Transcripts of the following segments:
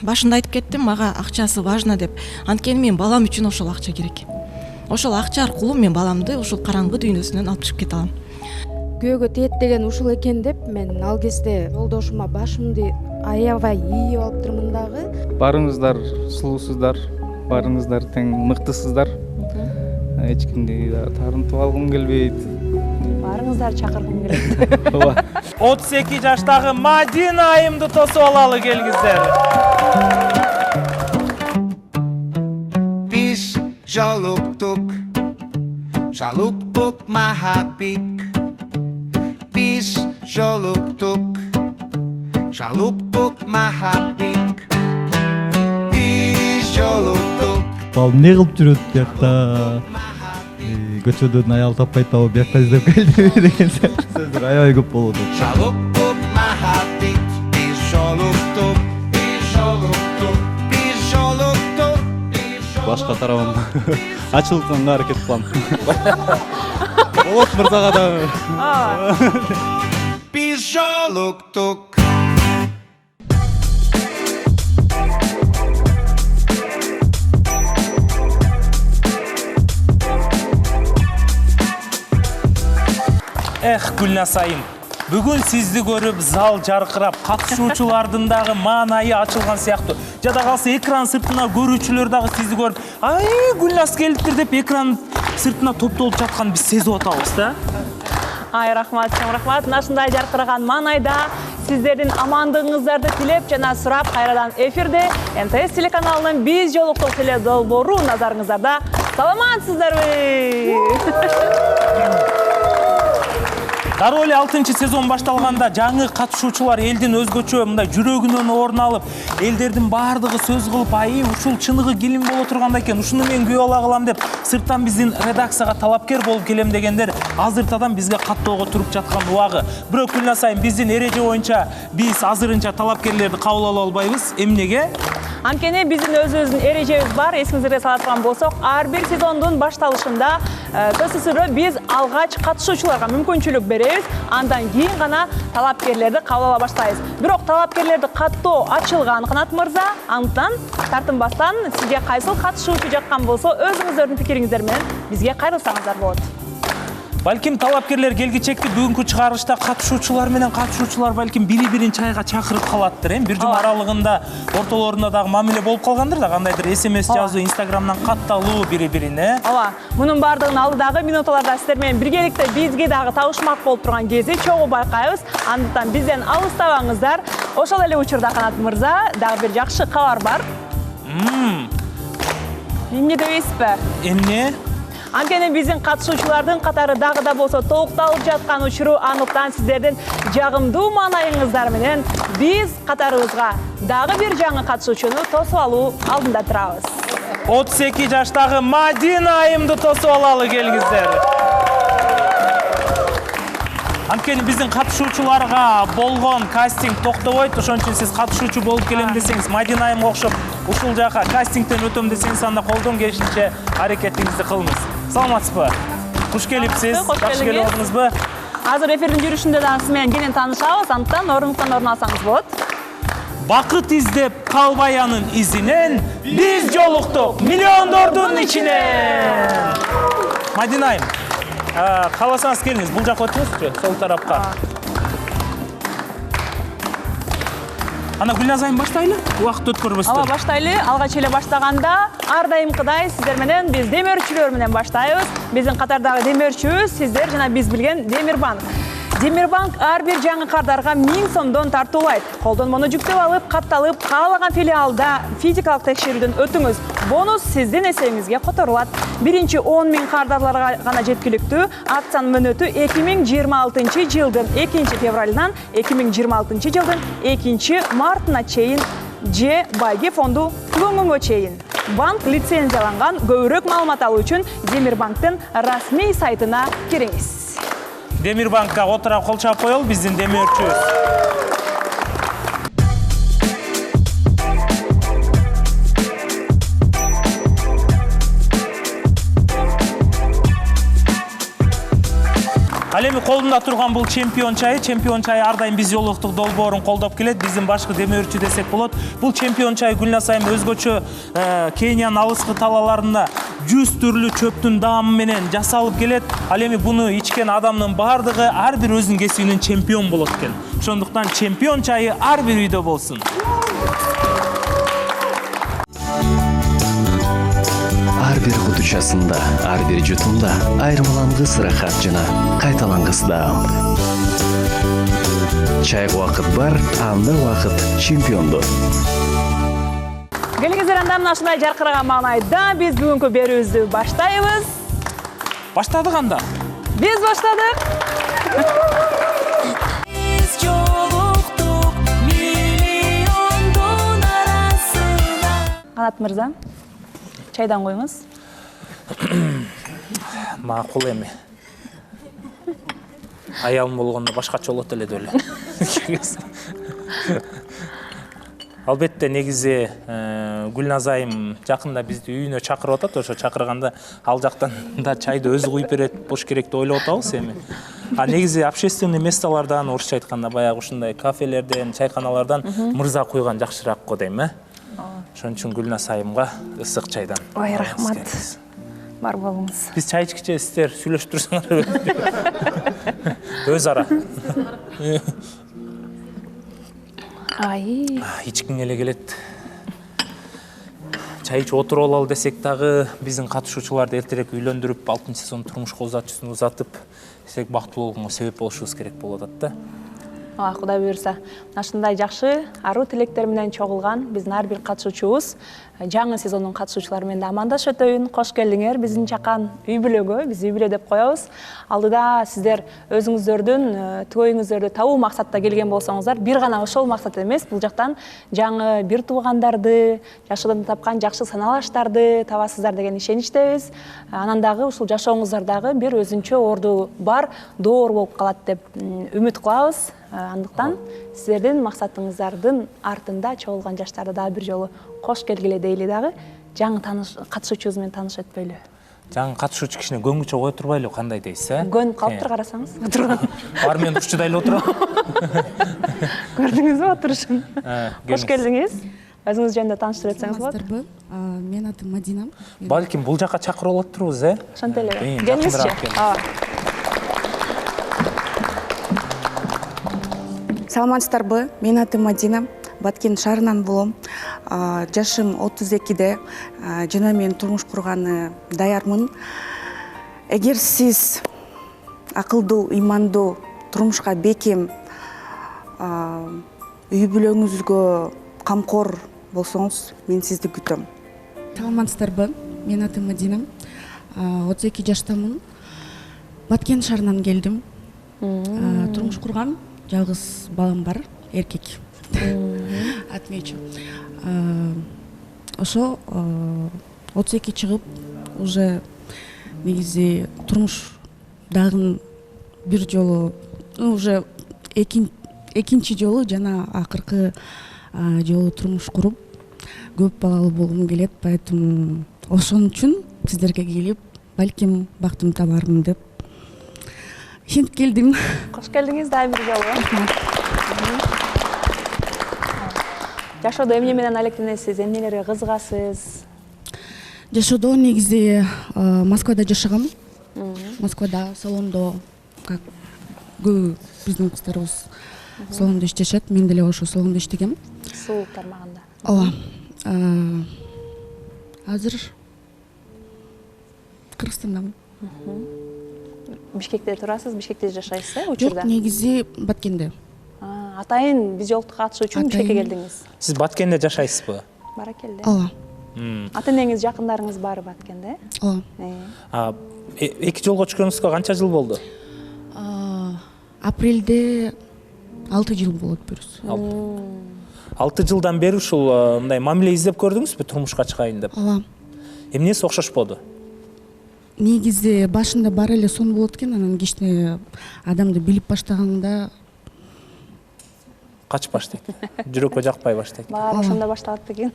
Башында айтып кеттим, мага акчасы важно деп. Анткени мен балам үчүн ошол акча керек. Ошол акча аркылуу мен баламды ушул караңгы дүйнөсүнөн алып чыгып кете алам. Күйөөгө тиет деген ушул экен деп мен ал кезде жолдошума башымды аябай ийип алыптырмын дагы. Барыңыздар сулуусуздар, барыңыздар тең мыктысыздар. Эч кимди тарынтып алгым келбейт. Барыңыздар чакыргым келет. 32 жаштагы Мадина айымды тосуп алалы келгиздер. Biz жолуктук, жолуктук махабик. Biz жолуктук, жолуктук махабик. Biz жолуктук. Ал не кылып жүрөт биякта? Көчөдөн аял таппай табып биякта издеп келди деген сөздөр аябай көп болот. Жолуктук махабик. Biz жолуктук, biz жолуктук, biz жолуктук. Башка тарабым ачылганга аракет кылам. Болот мырзага да. Biz жолуктук. Гүлназ айым, бүгүн сизди көрүп зал жаркырап, катышуучулардын дагы маанайы ачылган сыяктуу. Жада калса экран сыртына көрүүчүлөр дагы сизди көрүп, "Ай, Гүлназ келиптир" деп экран сыртына топтолуп жатканын биз сезип атабыз да. Ай, рахмат, чоң рахмат. Нашындай жаркыраган маанайда сиздердин амандыгыңыздарды тилеп жана сурап кайрадан эфирде МТС телеканалынын биз жолуктук теле долбоору назарыңыздарда. Саламатсыздарбы? Дароо эле 6-сезон башталганда жаңы катышуучулар элдин өзгөчө мындай жүрөгүнөн орун алып, элдердин баардыгы сөз кылып, "Ай, ушул чыныгы келин боло турганда экен, ушуну мен күбө ала калам" деп сырттан биздин редакцияга талапкер болуп келем дегендер азыртадан бизге каттоого туруп жаткан убагы. Бирок Гүлназ айым, биздин эреже боюнча биз азырынча талапкерлерди кабыл ала албайбыз. Эмнеге? Анткени биздин өзүбүздүн эрежебиз бар. Эсиңиздерге сала турган болсок, ар бир сезондун башталышында ТССР биз алгач катышуучуларга мүмкүнчүлүк беребиз. Андан кийин гана талапкерлерди кабыл ала баштайбыз. Бирок талапкерлерди каттоо ачылган, Канат мырза. Андыктан тартынбастан сизге кайсыл катышуучу жаккан болсо, өзүңүздөрдүн пикириңиздер менен бизге кайрылсаңыздар болот. Балким талапкерлер келгичекти бүгүнкү чыгарылышта катышуучулар менен катышуучулар балким бири-бирин чайга чакырып калаттыр. Бир жума аралыгында ортолорунда дагы мамиле болуп калгандыр да, кандайдыр СМС жазуу, Инстаграмдан катталуу бири-бирине. Ооба, мунун бардыгын алдыдагы минуталарда сиздер менен биргеликте бизге дагы табышмак болуп турган кези чогуу байкайбыз. Андыктан бизден алыстабаңыздар. Ошол эле учурда Канат мырза, дагы бир жакшы кабар бар. Эмне дебейсизби? Эмне? Анткени биздин катышуучулардын катары дагы да болсо толукталып жаткан учуру. Андыктан сиздердин жагымдуу маанайыңыздар менен биз катарыбызга дагы бир жаңы катышуучуну тосуп алуу алдында турабыз. 32 жаштагы Мадина айымды тосуп алалы келгиздер. Анткени биздин катышуучуларга болгон кастинг токтобойт. Ошон үчүн сиз катышуучу болуп келем десеңиз, Мадина айымга окшоп ушул жака кастингден өтөм десеңиз, анда колдон келишинче аракетиңизди кылыңыз. Саламатсызбы? Куш келипсиз? Жакшы келип алдыңызбы? Азыр эфирдин жүрүшүндө дагы сиз менен кенен таанышабыз. Андыктан орнуңуздан орун алсаңыз болот. Бакыт издеп калбаянын изинен биз жолуктук миллиондордун ичинен. Мадина айым, кааласаңыз келиңиз, бул жакка өтүңүзчү, сол тарапка. Ана Гүлназ айым баштайлы, убакыт өткөрбөстөн. Ооба, баштайлы. Алгач эле баштаганда ар дайымкыдай сиздер менен биз демөөрчүлөр менен баштайбыз. Биздин катардагы демөөрчүбүз сиздер жана биз билген Демирбанк. Демирбанк ар бир жаңы кардарга 1000 сомдон тартуулайт. Колдонмону жүктөп алып, катталып, каалаган филиалда физикалык текшерүүдөн өтүңүз. Бонус сиздин эсебиңизге которулат. Биринчи 10.000 кардарларга гана жеткиликтүү. Акциянын мөөнөтү 2026 жылдын 2 февралынан 2026 жылдын 2 мартына чейин же байге фонду түгөнгөнгө чейин. Банк лицензияланган. Көбүрөөк маалымат алуу үчүн Демирбанктын расмий сайтына кириңиз. Демирбанкка отура кол чаап коелу, биздин демөөрчүбүз. Ал эми колунда турган бул чемпион чайы ар дайым биз жолуктук долбоорун колдоп келет. Биздин башкы демөөрчү десек болот. Бул чемпион чай Гүлназ айым өзгөчө Кениянын алыскы талаларында 100 түрлүү чөптүн даамы менен жасалып келет. Ал эми буну ичкен адамдын бардыгы ар бир өзүнүн кесибинин чемпион болот экен. Ошондуктан чемпион чайы ар бир үйдө болсун. Ар бир кутучасында, ар бир жутумда айырмалангыс ырахат жана кайталангыс даам. Чайга убакыт бар, анда убакыт чемпиондо. Келиңиздер анда мына ушундай жаркыраган маанайда биз бүгүнкү берүүбүздү баштайбыз. Баштадык анда. Биз баштадык. Канат мырза, чайдан коюңуз. Макул эми. Аялым болгондо башкача болот эле деле. Албетте негизи Гүлназ айым жакында бизди үйүнө чакырып атат. Ошо чакырганда ал жактан да чайды өзү куюп берет болуш керек деп ойлоп атабыз эми. А негизи общественный местолардан, орусча айтканда баягы ушундай кафелерден, чайканалардан мырза куйган жакшыраак го дейм, Ошон үчүн Гүлназ айымга ысык чайдан. Ой, рахмат. Бар болуңуз. Биз чай ичкиче сиздер сүйлөшүп турсаңар. Өз ара. Ичкиң эле келет. Чай ичип отуруп алалы десек дагы биздин катышуучуларды эртерээк үйлөндүрүп, 6-сезон турмушка узатып, десек бактылуу болгонго себеп болушубуз керек болуп атат да. Кудай буйрса, ушундай жакшы аруу тилектер менен чогулган биздин ар бир катышуучубуз жаңы сезондун катышуучулары менен амандашып өтөйүн. Кош келдиңер биздин чакан үй бүлөгө. Биз үй бүлө деп коебуз. Алдыда сиздер өзүңүздөрдүн төөйүңүздөрдү табуу максатта келген болсоңуздар, бир гана ошол максат эмес, бул жактан жаңы бир туугандарды, жашоодон тапкан жакшы саналаштарды табасыздар деген ишеничтебиз. Анан дагы ушул жашооңуздар дагы бир өзүнчө орду бар доор болуп калат деп үмүт кылабыз. Андыктан сиздердин максатыңыздардын артында чогулган жаштарды дагы бир жолу кош келгиле дейли дагы. Жаңы катышуучубуз менен таанышып өтпөйлү. Жаңы катышуучу кишине көңүлчө кое турбайлы, кандай дейсиз, Көнүп калыптыр, карасаңыз. Отурган. Бар менен турчудай эле отурат. Көрдүңүзбү отурушун? Кош келдиңиз. Өзүңүз жөнүндө тааныштырып өтсөңүз болот. Менин атым Мадина. Балким бул жака чакырып алат турбуз, Ошентип эле. Келиңизчи. Саламатсыздарбы? Менин атым Мадина. Баткен шаарынан болом. Жашым 32-де. Жана мен турмуш курганы даярмын. Эгер сиз акылдуу, ыймандуу, турмушка бекем, үй бүлөңүзгө камкор болсоңуз, мен сизди күтөм. Саламатсыздарбы? Менин атым Мадина. 32 жаштамын. Баткен шаарынан келдим. Турмуш кургам, жалгыз балам бар, эркек. Отмечу. Ошо 32 чыгып, уже негизи турмуш дагы бир жолу, уже экинчи жолу жана акыркы жолу турмуш куруп, көп балалуу болгум келет, поэтому ошон үчүн сиздерге келип, балким бактым табармын деп ишенип келдим. Кош келдиңиз дагы бир жолу. Жашоодо эмне менен алектенесиз, эмнелерге кызыгасыз? Жашоодо негизи Москвада жашагам. Москвада салондо, как көп биздин кыздарыбыз салондо иштешет. Мен деле ошо салондо иштегем. Суу тармагында. Ооба. Азыр Кыргызстандамын. Бишкекте турасыз, Бишкекте жашайсыз, учурда? Жок, негизи Баткенде. Атайын биз жолукту катышуу үчүн Бишкекке келдиңиз. Сиз Баткенде жашайсызбы? Баракелде. Ооба. Ата энеңиз, жакындарыңыз бар Баткенде? Ооба. Эки жолго чыкканыңызга канча жыл болду? Апрелде 6 жыл болот бүрүс. 6 жылдан бери ушул мындай мамиле издеп көрдүңүзбү турмушка чыгайын деп? Ооба. Эмнеси окшошподу? Негизи башында бар эле сон болот экен, анан кичине адамды билип баштаганда качып баштайт. Жүрөккө жакпай баштайт. Баары ошондо башталат экен.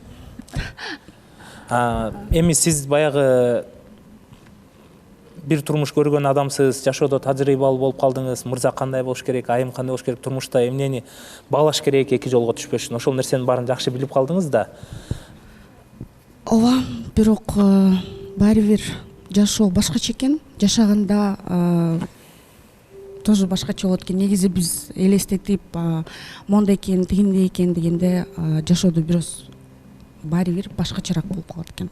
Эми сиз баягы бир турмуш көргөн адамсыз, жашоодо тажрыйбалуу болуп калдыңыз. Мырза кандай болуш керек, айым кандай болуш керек, турмушта эмнени баалаш керек, эки жолго түшпөш үчүн. Ошол нерсенин баарын жакшы билип калдыңыз да. ооба, бирок баары бир жашоо башкача экен. Жашаганда тоже башкача болот экен. Негизи биз элестетип моундай экен, тигиндей экен дегенде жашоодо бирөөз баары бир башкачараак болуп калат экен.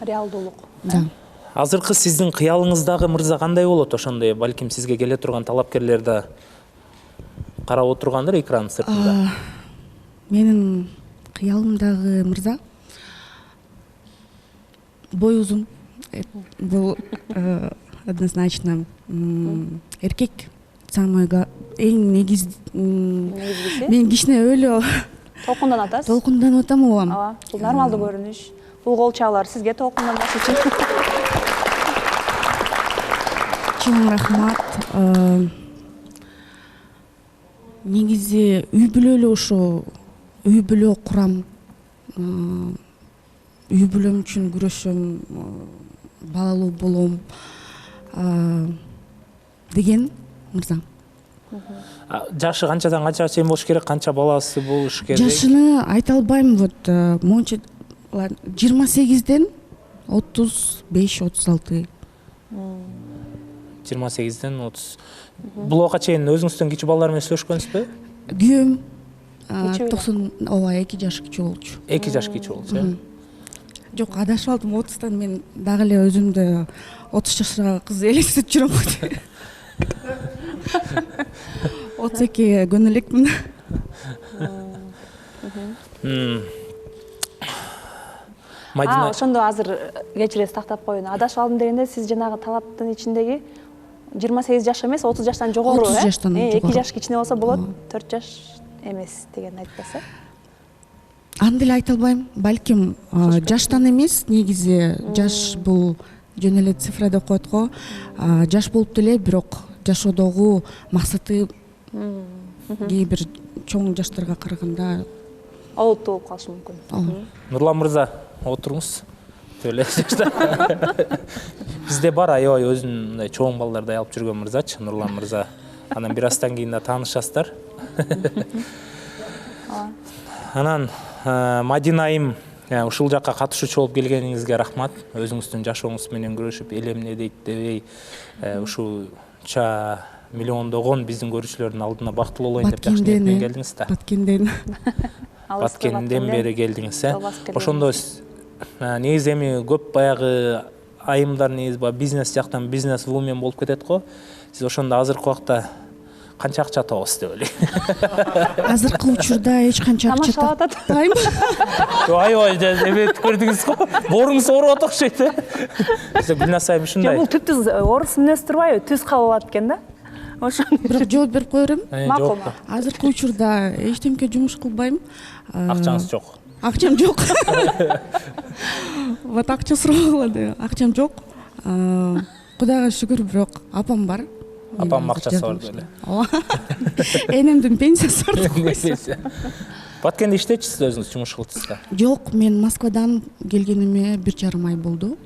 Реалдуулук. Да. Азыркы сиздин кыялыңыздагы мырза кандай болот? Ошондой балким сизге келе турган талапкерлер да карап отургандыр экран сыртында. Менин кыялымдагы мырза бой узун. Бул однозначно эркек. Эң негиз мен кичине өлө Толкундан атасыз? толкунданып атам, ооба. Ооба. Бул нормалдуу көрүнүш. Бул кол чабуулар сизге толкунданбаш үчүн. Чоң рахмат. Негизи үй бүлө эле ошо үй бүлө курам. Үй бүлөм үчүн күрөшөм, балалуу болом деген мырза. Жашы канчадан канчага чейин болуш керек, канча баласы болуш керек? Жашыны айта албайм, вот монча 28ден 35-36. 28ден 30. Бул убакка чейин өзүңүздөн кичүү балдар менен сүйлөшкөнсүзбү? Күйөөм Кичүү эле. 90, ооба, 2 жаш кичүү болчу. 2 жаш кичүү болчу, э? Жок, адашып алдым. 30тан мен дагы эле өзүмдү 30 жаштагы кыз элестетип жүрөм го. 32 көнө элекмин. Мадина, Ошондо азыр кечиресиз тактап коеюн. Адашып алдым дегенде сиз жанагы талаптын ичиндеги 28 жаш эмес, 30 жаштан жогору, 30 жаштан 2 жогору. жаш кичине болсо болот, 4 жаш эмес деген айтпаса. Аны деле айта албайм. Балким жаштан эмес, негизи жаш бул жөн эле цифра деп коет го. Жаш болуп деле, бирок жашоодогу максаты кээ бир чоң жаштарга караганда Олуттуу болуп калышы мүмкүн. Нурлан мырза, отуруңуз. Төле жашта. Бизде бар аябай өзүнүн мындай чоң балдарды алып жүргөн мырзачы, Нурлан мырза. Анан бир аздан кийин да таанышасыздар. Анан Мадина айым, ушул жакка катышуучу болуп келгениңизге рахмат. Өзүңүздүн жашооңуз менен күрөшүп, элем эмне дейт дебей, ушунча миллиондогон биздин көрүүчүлөрдүн алдына бактылуу болоюн деп жакшы ниетмен келдиңиз да. Баткенден. Баткенден бери келдиңиз, Ошондо негизи эми көп баягы айымдар негизи бизнес жактан бизнес вумен болуп кетет го. Сиз ошондо азыркы убакта канча акча табасыз деп ойлойм. Азыркы учурда эч канча акча таппайм. Аябай эбет көрдүңүз го. Боруңуз ооруп атат окшойт, э? Гүлназ айым ушундай. Бул түптүз орус мүнөз турбайбы? Түз кабыл алат экен да. Ошо Бирок жооп берип кое берем. макул. Азыркы учурда эчтемке жумуш кылбайм. Акчаңыз жок. Акчам жок. Вот акча сурагылады. Акчам жок. Кудайга шүгүр, бирок апам бар. Апам акчасы бар деле. Ооба. Энемдин пенсиясы бар. Баткенде иштечисиз, өзүңүз жумуш кылчысыз да? Жок, мен Москвадан келгениме 1,5 ай болду.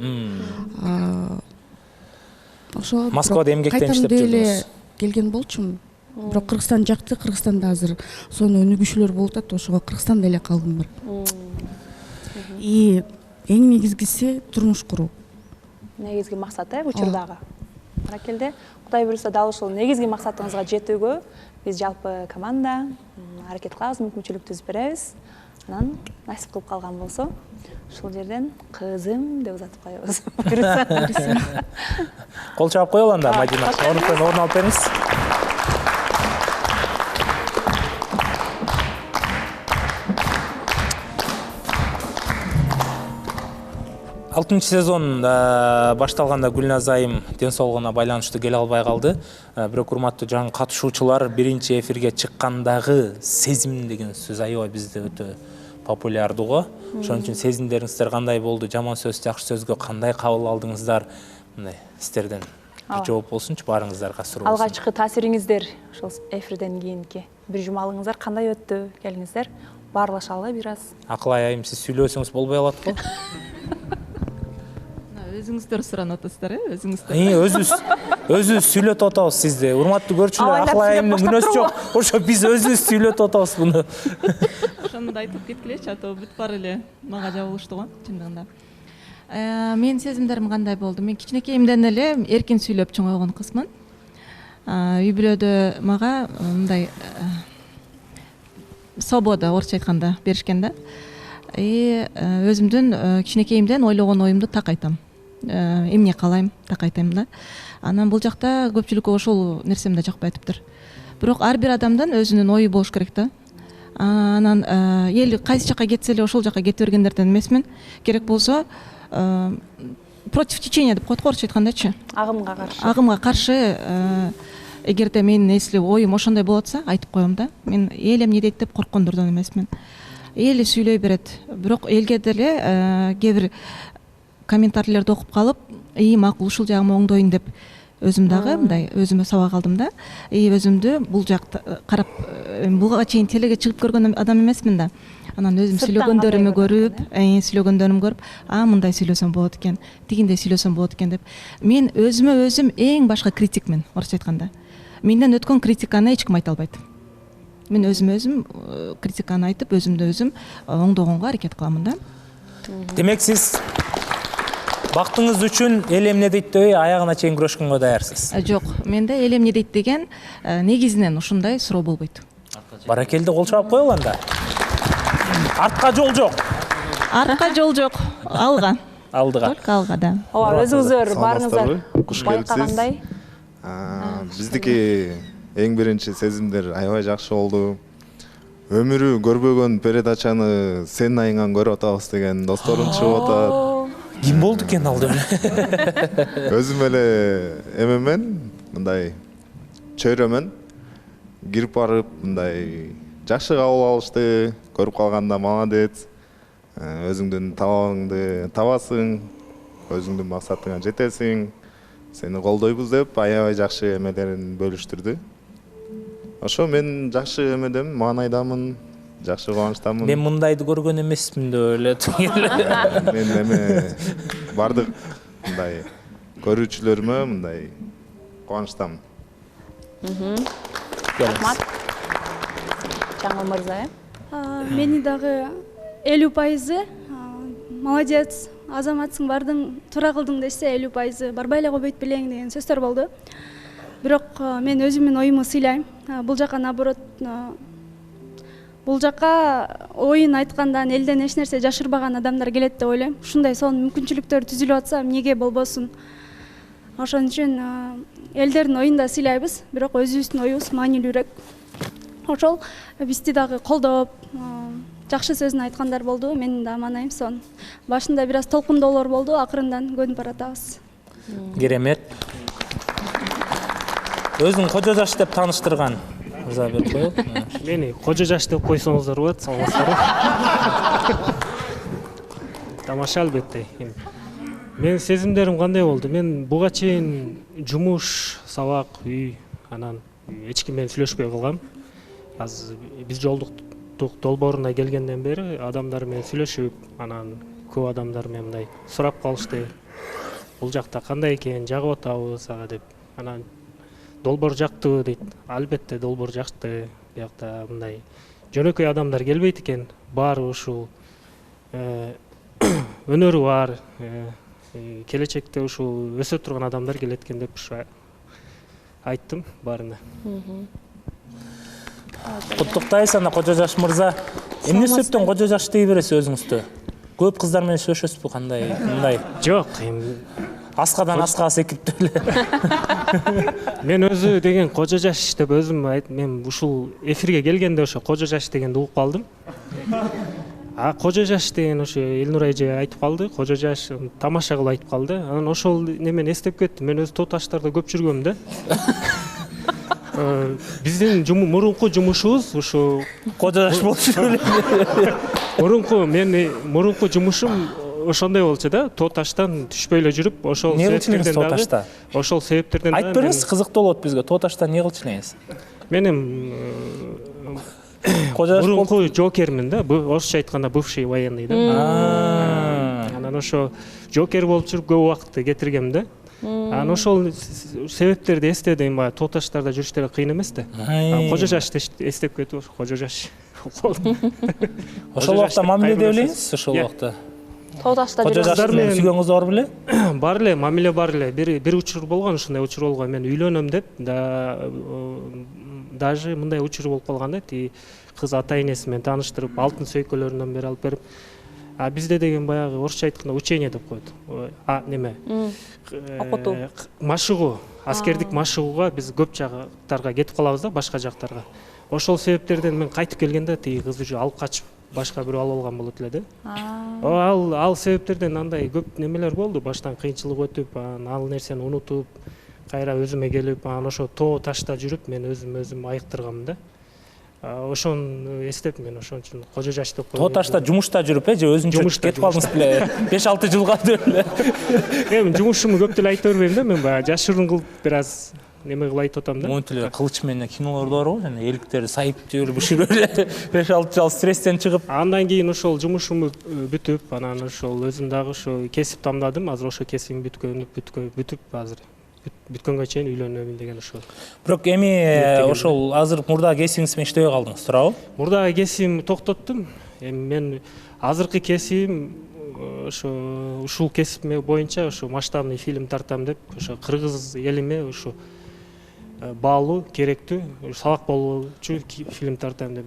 Ошо Москвада эмгектенип иштеп жүрдүңүз? Келген болчумун. Бирок Кыргызстан жакты, Кыргызстанда азыр сонун өнүгүүчүлөр болуп атат, ошого Кыргызстанда эле калдым бар. И эң негизгиси турмуш куруу. Негизги максат учурдагы. Аракелде Кудай буюрса дал ушул негизги максатыңызга жетүүгө биз жалпы команда аракет кылабыз, мүмкүнчүлүк түзүп беребиз. Анан насип кылып калган болсо, ушул жерден кызым деп узатып коебуз. Буюрса. Кол чабып коелу анда, Мадина. Орун алып бериңиз. Алтынчы сезон башталганда Гүлназ айым ден соолугуна байланыштуу келе албай калды. Бирок урматтуу жаңы катышуучулар, биринчи эфирге чыккандагы сезим деген сөз аябай бизде өтө популярдуу го. Ошон үчүн сезимдериңиздер кандай болду? Жаман сөз, жакшы сөзгө кандай кабыл алдыңыздар? Мындай сиздерден бир жооп болсунчу, баарыңыздарга суроо болсун. Алгачкы таасириңиздер ошол эфирден кийинки бир жумалыңыздар кандай өттү? Келиңиздер, баарлашалы бир аз. Акылай айым, сиз сүйлөсөңүз болбой калат го. өзүңүздөр суранып атасыздар өзүңүздөр өзүбүз сүйлөтүп атабыз сизди. Урматтуу көрүүчүлөр, Акыл айымдын күнөөсү жок. Ошо биз өзүбүз сүйлөтүп атабыз буну. ошону да айтып кеткилечи, ато бүт баары эле мага жабылыштуу го чындыгында. Менин сезимдерим кандай болду? Мен кичинекейимден эле эркин сүйлөп чоңойгон кызмын. Үй бүлөдө мага мындай свобода, орусча айтканда, беришкен да. Өзүмдүн кичинекейимден ойлогон оюмду так айтам. Эмне каалайм, так айтайм да. Анан бул жакта көпчүлүккө ошол нерсем да жакпай атыптыр. Бирок ар бир адамдын өзүнүн ою болуш керек да. Анан эл кайсы жака кетсе эле ошол жака кете бергендерден эмесмин. Керек болсо против течения деп коет го орусча айткандачы. Агымга каршы эгерде менин эсли оюм ошондой болот атса, айтып коем да. Мен эл эмне дейт деп корккондордон эмесмин. Эл сүйлөй берет. Бирок элге деле кээ бир комментарийлерди окуп калып, макул ушул жагым оңдойн деп өзүм дагы мындай өзүмө сабак алдым да. Өзүмдү бул жакта карап, буга чейин телеге чыгып көргөн адам эмесмин да. Анан өзүм сүйлөгөндөрүмү көрүп, мындай сүйлөсөм болот экен, тигиндей сүйлөсөм болот экен деп. Мен өзүмө өзүм эң башка критикмин, орусча айтканда. Менден өткөн критиканы эч ким айта албайт. Мен өзүмө өзүм критиканы айтып, өзүмдү өзүм оңдогонго аракет кыламын да. Демек сиз бактыңыз үчүн эл эмне дейт дебей аягына чейин күрөшкөнгө даярсыз. Жок, менде эл эмне дейт деген негизинен ушундай суроо болбойт. Баракелде кол чаап коелу анда. Артка жол жок. Артка жол жок. Алга. Алдыга. Только алга да. Ооба, өзүңүздөр барыңыздар. Куш келипсиз. Биздики эң биринчи сезимдер аябай жакшы болду. Өмүрү көрбөгөн передачаны сенин айыңан көрүп атабыз деген досторум чыгып атат. Ким болду экен ал деп? Өзүм эле эмемен, мындай чөйрөмөн кирип барып, мындай жакшы кабыл алышты. Көрүп калганда молодец. Өзүңдүн табагыңды табасың, өзүңдүн максатыңа жетесиң. Сени колдойбуз деп аябай жакшы эмелерин бөлүштүрдү. Ошо мен жакшы эмедем, маанайдамын, жакшы кубанычтамын. Мен мындайды көргөн эмесмин деп ойлодум. Мен эме бардык мындай көрүүчүлөрүмө мындай кубанычтамын. Рахмат. Жаңыл мырза, Мени дагы 50% молодец, азаматсың, бардың, туура кылдың десе 50% барбай эле койбойт белең деген сөздөр болду. Бирок мен өзүмдүн оюму сыйлайм. Бул жака наоборот, бул жака оюн айткандан элден эч нерсе жашырбаган адамдар келет деп ойлойм. Ушундай сонун мүмкүнчүлүктөр түзүлүп атса, эмнеге болбосун. Ошон үчүн элдердин оюн да сыйлайбыз, бирок өзүбүздүн оюбуз маанилүүрөөк. Ошол бизди дагы колдоп, жакшы сөзүн айткандар болду. Менин да маанайым сон. Башында бир аз толкундоолор болду, акырындан көнүп баратабыз. Керемет. Өзүн кожо жаш деп тааныштырган мырза берип коелу. Мени кожо жаш деп койсоңуздар болот, саламатсыздарбы? Тамаша албетте. Менин сезимдерим кандай болду? Мен буга чейин жумуш, сабак, үй, анан эч ким менен сүйлөшпөй калгам. Азыр биз жолдуктук долбооруна келгенден бери адамдар менен сүйлөшүп, анан көп адамдар менен мындай сурап калышты. Бул жакта кандай экен, жагып атабыз ага деп. Анан долбоор жактыбы дейт. Албетте долбоор жакты. Биякта мындай жөнөкөй адамдар келбейт экен. Баары ушул өнөрү бар, келечекте ушул өсө турган адамдар келет экен деп айттым баарына. Куттуктайбыз ана кожо жаш мырза. Эмне себептен кожо жаш дей бересиз өзүңүздү? Көп кыздар менен сүйлөшөсүзбү кандай? Мындай. Жок, аскадан аскага секирип эле. Мен өзү деген кожо жаш деп өзүм мен ушул эфирге келгенде ошо кожо жаш дегенди угуп калдым. Кожо жаш деген ошо Элнур эже айтып калды, кожо жаш тамаша кылып айтып калды. Анан ошол немени эстеп кеттим. Мен өз тоо таштарда көп жүргөм да. Биздин мурунку жумушубуз ушу кожо жаш болчу эле. Мурунку жумушум ошондой болчу да, тоо таштан түшпөй эле жүрүп, ошол себептерден айтып бериңиз, кызыктуу болот бизге. Тоо таштан эмне кылчу элеңиз? Менин мурунку жокермин да, орусча айтканда бывший военный да. анан ошо жокер болуп жүрүп көп убакытты кетиргем да. Анан ошол себептерди эстедим, баягы тоо таштарда жүрүштөрү кыйын эмес да. Кожо жашты эстеп кетип, кожо жаш. Ошол убакта мамиледе белеңиз, ошол убакта. Тоо ташта Кожо жаштар менен сүйгөн кыз бар беле? Бар эле, мамиле бар эле. Бир учур болгон, ушундай учур болгон. Мен үйлөнөм деп даже мындай учур болуп калган да, тиги кыз ата-энеси менен тааныштырып, алтын сөйкөлөрүнөн бери алып берип. А бизде деген баягы орусча айтканда учение деп коет. Неме? Окутуу. Машыгуу, аскердик машыгууга биз көп жактарга кетип калабыз да, башка жактарга. Ошол себептерден мен кайтып келгенде тиги кызды уже алып качып башка бирөө алып алган болот эле да. Ал себептерден андай көп немелер болду. Баштан кыйынчылык өтүп, ал нерсени унутуп, кайра өзүмө келип, ошо тоо ташта жүрүп, мен өзүм айыктыргам да. Ошону эстеп мен ошон үчүн кожо жаш деп койдум. Тоо ташта жумушта жүрүп, же өзүнчө кетип калдыңыз беле? 5-6 жылга деп эле. Эми жумушумду көп деле айта бербейм да, мен баягы жашырын кылып бир аз неме кылып айтып атам да. Монтиле кылыч менен кинолордо бар го, жана эликтери сайып жүрүп, бышырып эле 5-6 жыл стресстен чыгып. Андан кийин ошол жумушумду бүтүп, анан ошол өзүм дагы ошо кесип тандадым. Азыр ошо кесибим бүтүп азыр бүткөнгө чейин үйлөнөмүн деген ошол. Бирок эми ошол азыр мурдагы кесибиңиз менен иштебей калдыңыз, туурабы? Мурдагы кесибимди токтоттум. Эми мен азыркы кесибим ошо ушул кесип боюнча ошо масштабный фильм тартам деп, ошо кыргыз элиме ошо баалуу, керектүү, сабак болуучу фильм тартам деп.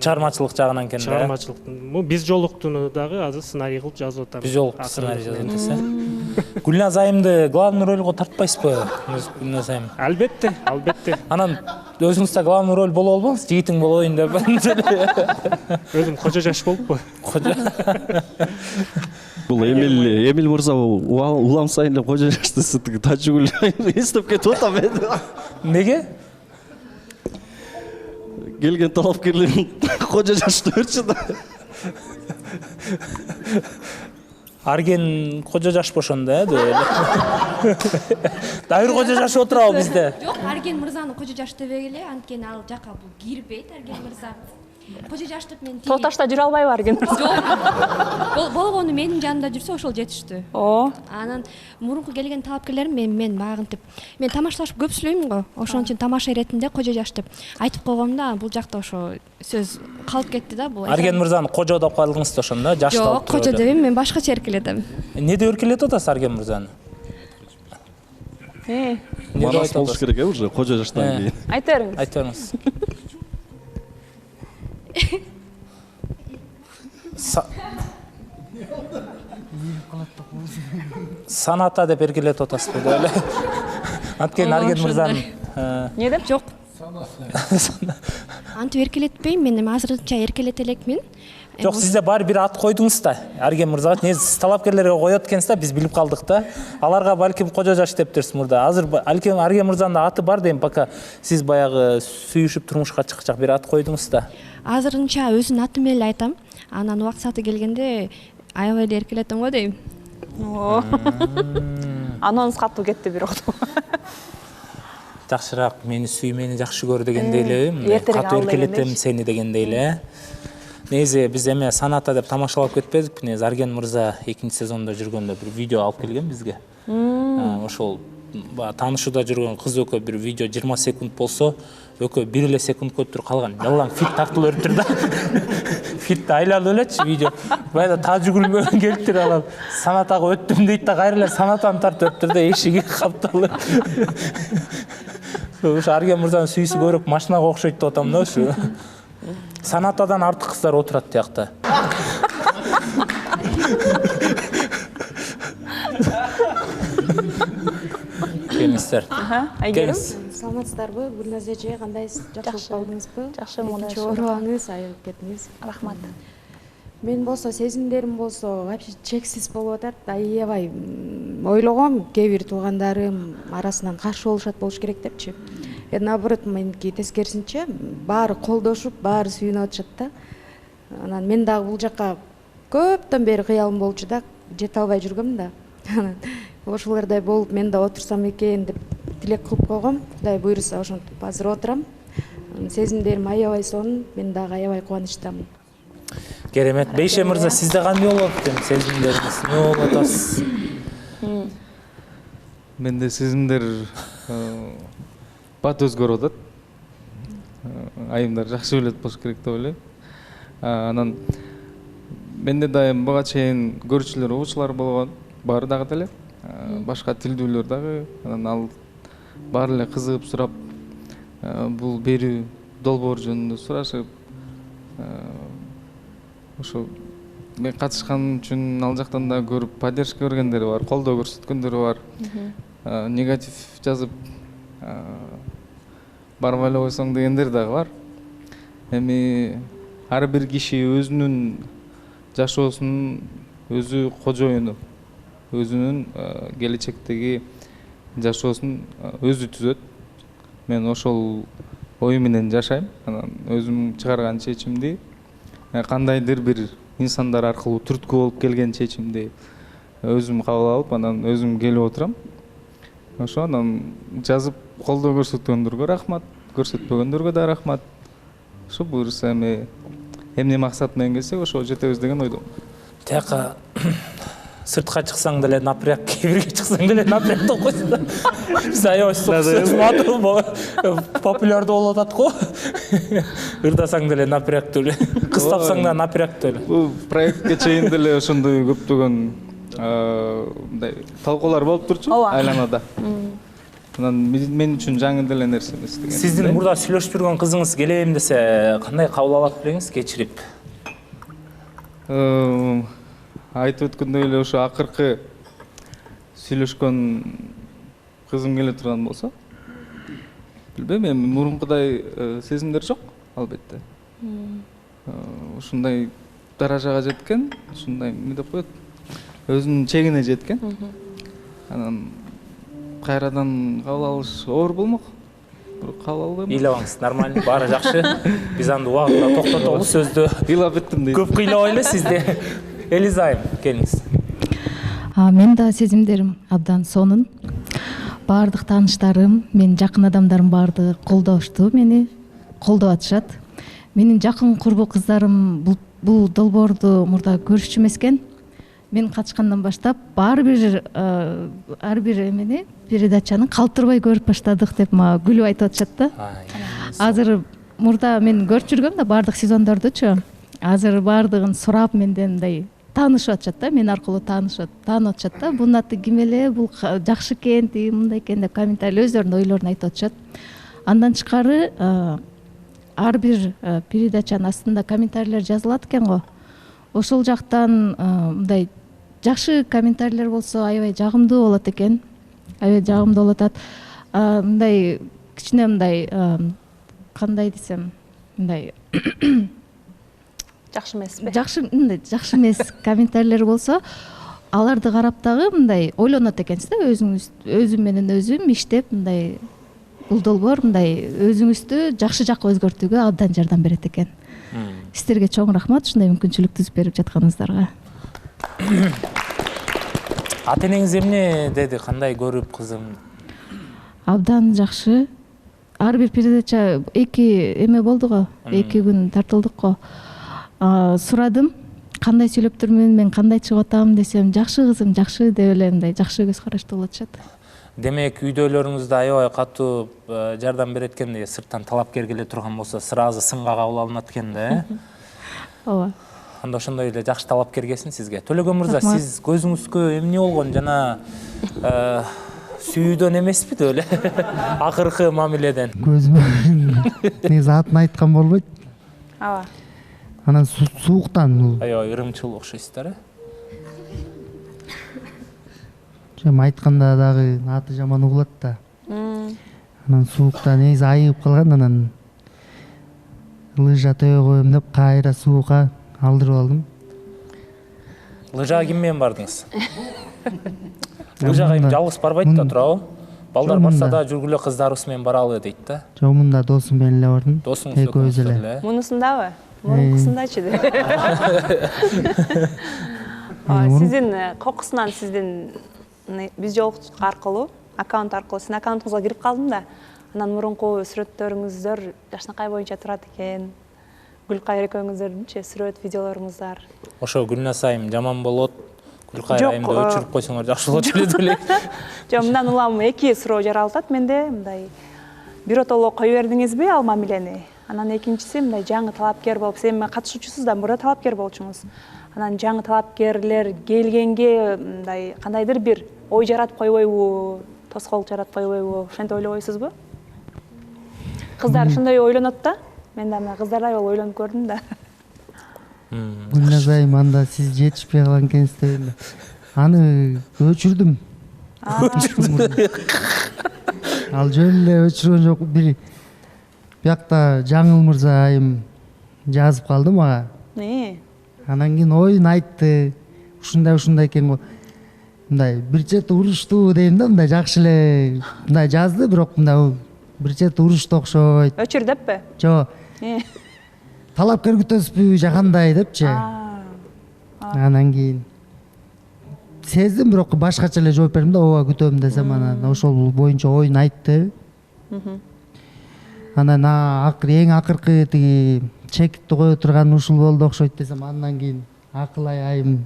Чыгармачылык жагынан экен да. Чыгармачылыктын. Биз жолуктуну дагы азыр сценарий кылып жазып атам. Биз жолукту сценарий жазып атасыз. Гүлназ айымды главный ролго тартпайсызбы? Гүлназ айым. Албетте. Анан өзүңүз да главный роль боло албаңыз, жигитиң болоюн деп. Өзүм кожо жаш болуппу? Бул Эмил мырза улам сайын эле кожо жашты тажыгүл эстеп кетип атам мен. Неге? Келген талапкерлерин кожо жашты берчи да. Арген кожо жаш бошондо, деп эле. Дайыр кожо жашып отурабы бизде? Жок, Арген мырзаны кожо жаш дебегиле, анткени ал жака бул кирбейт Арген мырза. Кожо жаш деп мен Тоо ташта жүрө албайбы Арген? Жок. Болгону менин жанымда жүрсө ошол жетиштүү. Анан мурунку келген талапкерлерим мен багынтип, мен тамашташып көп сүйлөйм го. Ошон үчүн тамаша иретинде кожо жаш деп айтып койгом да, бул жакта ошо сөз калып кетти да бул. Арген мырзаны кожо деп калдыңыз да ошондо, жашты алып. Жок, кожо дебейм, мен башкача эркелетем. Эмне деп эркелетип атасыз Арген мырзаны? Манас болуш керек уже кожо жаштан кийин. Айта бериңиз. Айта бериңиз. Саната деп эркелетип атасызбы деп эле. Анткени Арген мырзанын эмне деп? Жок. Антип эркелетпейм, мен эми азырынча эркелете элекмин. Жок, сизде баары бир ат койдуңуз да. Арген мырзага сиз талапкерлерге коет экенсиз да, биз билип калдык да. Аларга балким кожо жаш дептирсиз мурда. Азыр Арген мырзанын аты бар дейм, пока сиз баягы сүйүшүп турмушка чыкчак бир ат койдуңуз да. Азырынча өзүнүн аты менен эле айтам. Анан убакыт сааты келгенде аябай эле эркелетем го дейм. Анонс катуу кетти бирок. Жакшыраак мени сүй, мени жакшы көр дегендей эле, катуу эркелетем сени дегендей эле. Негизи биз эме Саната деп тамашалап кетпедикпи? Негизи Арген мырза 2-чи сезондо жүргөндө бир видео алып келген бизге. Ошол таанышууда жүргөн кыз экөө бир видео 20 секунд болсо, экөө 1 эле секундка өтүп калган. Жалаң фит тартылып өтүр да. Фитти айланып элечи видео. Баягы тажыгүлмөгөн келиптир алып. Санатага өттүм дейт да, кайра эле Санатаны тартып өттүр да, эшиги капталып. Ошо Арген мырзанын сүйүүсү көрүп машинага окшойт деп атам да ошо. Санатадан артык кыздар отурат тиякта. Келиңиздер. Айгерим. Саламатсыздарбы? Гүлназ эже, кандайсыз? Жакшы калдыңызбы? Жакшы, мындай. Оорубаңыз, айыгып кетиңиз. Рахмат. Мен болсо сезимдерим болсо вообще чексиз болуп атат. Аябай ойлогом, кээ бир туугандарым арасынан каршы болушат болуш керек депчи. Наоборот, меники тескерисинче баары колдошуп, баары сүйүнүп атышат да. Анан мен дагы бул жакка көптөн бери кыялым болчу да, жете албай жүргөм да. Ошолордой болуп мен да отурсам экен деп тилек кылып койгом. Кудай буйруса ошентип азыр отурам. Сезимдерим аябай сонун, мен дагы аябай кубанычтамын. Керемет. Бейше мырза, сизде кандай болуп атат сезимдериңиз? Эмне болуп атасыз? Менде сезимдер бат өзгөрүп атат. Айымдар жакшы билет болуш керек деп ойлойм. Анан менде дайым буга чейин көрүүчүлөр, угуучулар болгон, баары дагы деле. Башка тилдүүлөр дагы. Анан ал баары эле кызыгып сурап, бул берүү долбоор жөнүндө сурашып, ошо мен катышкан үчүн ал жактан да көрүп поддержка бергендери бар, колдоо көрсөткөндөрү бар. Негатив жазып барбай эле койсоң дегендер дагы бар. Эми ар бир киши өзүнүн жашоосунун өзү кожоюну, өзүнүн келечектеги жашоосун өзү түзөт. Мен ошол ой менен жашайм. Анан өзүм чыгарган чечимди кандайдыр бир инсандар аркылуу түрткү болуп келген чечимди өзүм кабыл алып, анан өзүм келип отурам. Ошо анан жазып колдоо көрсөткөндөргө рахмат, көрсөтпөгөндөргө да рахмат. Ошо буюрса эми эмне максат менен келсек, ошого жетебиз деген ойдомун. Тияка сыртка чыксаң деле напряг, кебирге чыксаң деле напряг деп койсуң да. Биз аябай популярдуу болуп атат го. Ырдасаң деле напряг деле, кыз тапсаң да напряг деле. Бул проектке чейин деле ошондой көптөгөн мындай талкуулар болуп турчу айланада. Анан мен үчүн жаңы деле нерсе эмес деген. Сиздин мурда сүйлөшүп жүргөн кызыңыз келем десе, кандай кабыл алат белеңиз кечирип? Айтып өткөндөй эле ошо акыркы сүйлөшкөн кызым келе турган болсо, билбейм, эми мурункудай сезимдер жок, албетте. Ушундай даражага жеткен, ушундай эмне деп коет, өзүнүн чегине жеткен. Анан кайрадан кабыл алыш оор болмок. Бирок кабыл албайм. Ыйлабаңыз, нормально, баары жакшы. Биз анда убагында токтотобуз сөздү. Ыйлап беттим дейт. Көп кыйлабай эле сизде. Элизайым, келиңиз. Мен да сезимдерим абдан сонун. Баардык тааныштарым, менин жакын адамдарым баардыгы колдошту, мени колдоп атышат. Менин жакын курбу кыздарым бул долбоорду мурда көрүшчү эмес экен. Мен катышкандан баштап ар бир эмени, передачаны калтырбай көрүп баштадык деп мага күлүп айтып атышат да. Азыр мурда мен көрүп жүргөм да баардык сезондордучу. Азыр баардыгын сурап менден мындай таанышып атышат да, мен аркылуу таанып атышат да. Бунун аты ким эле, бул жакшы экен, мындай экен деп комментарий өзлөрүнүн ойлорун айтып атышат. Андан тышкары ар бир передачанын астында комментарийлер жазылат экен го. Ошол жактан мындай жакшы комментарийлер болсо аябай жагымдуу болот экен. Аябай жагымдуу болуп атат. Мындай кичине мындай кандай десем, мындай жакшы эмеспи? Жакшы эмес комментарийлер болсо, аларды карап дагы мындай ойлонот экенсиз да, өзүм менен өзүм иштеп мындай бул долбоор мындай өзүңүздү жакшы жакка өзгөртүүгө абдан жардам берет экен. Сиздерге чоң рахмат ушундай мүмкүнчүлүк түзүп берип жатканыңыздарга. Ата энеңиз эмне деди, кандай көрүп кызым? Абдан жакшы. Ар бир передача 2 эме болду го, 2 күн тартылдык го. Сурадым, кандай сүйлөп турмун, мен кандай чыгып атам десем, жакшы кызым, жакшы деп эле мындай жакшы көз караштуу болуп атышат. Демек, үйдөлөрүңүздө аябай катуу жардам берет экен, сырттан талапкер келе турган болсо, сразу сынга кабыл алынат экен да, Ооба. Анда ошондой эле жакшы талапкер келсин сизге. Төлөгөн мырза, сиз көзүңүзгө эмне болгон, жана сүйүүдөн эмеспи деп эле? Акыркы мамиледен. Көзүмө негизи атын айткан болбойт. Ооба. Анан сууктан бул. Аябай ырымчыл окшойсуздар, Жам айтканда дагы аты жаман угулат да. Анан суукта негизи айыгып калган, анан лыжа төбө коем деп кайра суукка алдырып алдым. Лыжага ким менен бардыңыз? Лыжага эми жалгыз барбайт да, туурабы? Балдар барса да жүргүлө кыздарыбыз менен баралы дейт да. Жок, мында досум менен эле бардым. Досуңуз экөөбүз эле. Мунусундабы? Мурункусундачы деп. Сиздин кокусунан сиздин биз жолугуп аркылуу, аккаунт аркылуу сиздин аккаунтуңузга кирип калдым да. Анан мурунку сүрөттөрүңүздөр жакшынакай боюнча турат экен. Гүлкайыр экөөңүздөрдүнчү сүрөт видеолоруңуздар? Ошо Гүлназ айым жаман болот. Гүлкайыр айымды өчүрүп койсоңор жакшы болот эле деп элек. Жок, мындан улам 2 суроо жаралтат менде. Мындай биротоло кой бердиңизби ал мамилени? Анан экинчиси мындай жаңы талапкер болуп, сен катышуучусуз да мурда талапкер болчуңуз. Анан жаңы талапкерлер келгенге мындай кандайдыр бир ой жаратып койбойбу, тоскоолдук жаратып койбойбу? Ошентип ойлобойсузбу? Кыздар ошондой ойлонот да. Мен да мына кыздардай болуп ойлонуп көрдүм да. Гүлназ айым, анда сиз жетишпей калган экенсиз деп эле. Аны өчүрдүм. Ал жөн эле өчүргөн жок. Бир биякта Жаңыл мырза айым жазып калды мага. Анан кийин оюн айтты. Ушундай экен го. Мындай бир чети уруштуу дейм да, мындай жакшы эле мындай жазды, бирок мындай бир чети урушту окшойт. Өчүр деппи? Жок. Талапкер күтөсүзбү же кандай депчи. Анан кийин сездим, бирок башкача эле жооп бердим да, ооба күтөм десем, анан ошол боюнча оюн айтты. Анан эң акыркы тиги чекитти кое турган ушул болду окшойт десем, андан кийин Акылай айым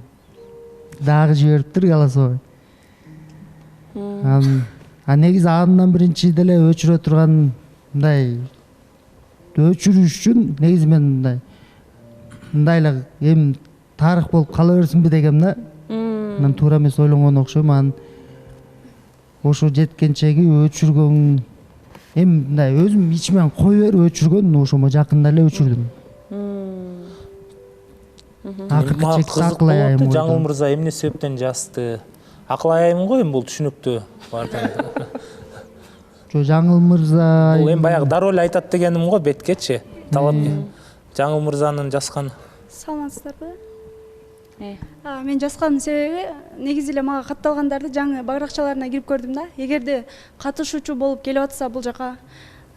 дагы жибериптир голосовой. Негизи андан биринчи деле өчүрө турган мындай өчүрүш үчүн негизи мен мындай эле эми тарых болуп кала берсинби дегем да. Мен туура эмес ойлонгон окшойм. Анан ошо жеткенчеги өчүргөн эми мындай өзүм ичимен кой берип өчүргөн, ошомо жакында эле өчүрдүм. Акыркы чекти Акылай айым. Жаңыл мырза эмне себептен жазды? Акылай айым го, эми бул түшүнүктүү. Жаңыл мырза бул эми баягы дароо эле айтат дегеним го беткечи. Талап Жаңыл мырзанын жазган. Саламатсыздарбы? Мен жазганын себеби негизи эле мага катталгандарды жаңы багыракчаларына кирип көрдүм да. Эгерде катышуучу болуп келип атса бул жака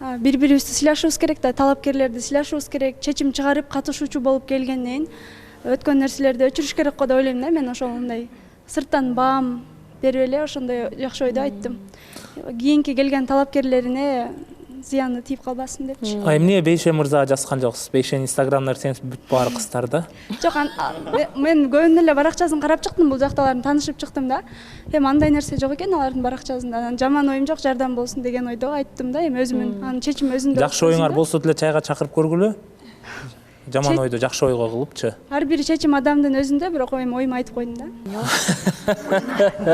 бири-бирибизди сыйлашыбыз керек да, талапкерлерди сыйлашыбыз керек, чечим чыгарып катышуучу болуп келгенден өткөн нерселерди өчүрүш керек го деп ойлойм да. Мен ошол мындай сырттан баам берип эле ошондой жакшы ойду айттым. Кийинки келген талапкерлерине зыяны тийип калбасын депчи. Эмне Бейше мырзага жазган жоксуз? Бейшенин инстаграмдары сен бүт баары кыздар да. Жок, мен көбүнөн эле баракчасын карап чыктым, бул жакталарын таанышып чыктым да. Эми андай нерсе жок экен алардын баракчасында. Анан жаман оюм жок, жардам болсун деген ойдо айттым да. Эми өзүмүн анын чечим өзүндө. Жакшы оюңар болсо деле чайга чакырып көргүлө. Жаман ойду жакшы ойго кылыпчы. Ар бир чечим адамдын өзүндө, бирок эми оюму айтып койдум да.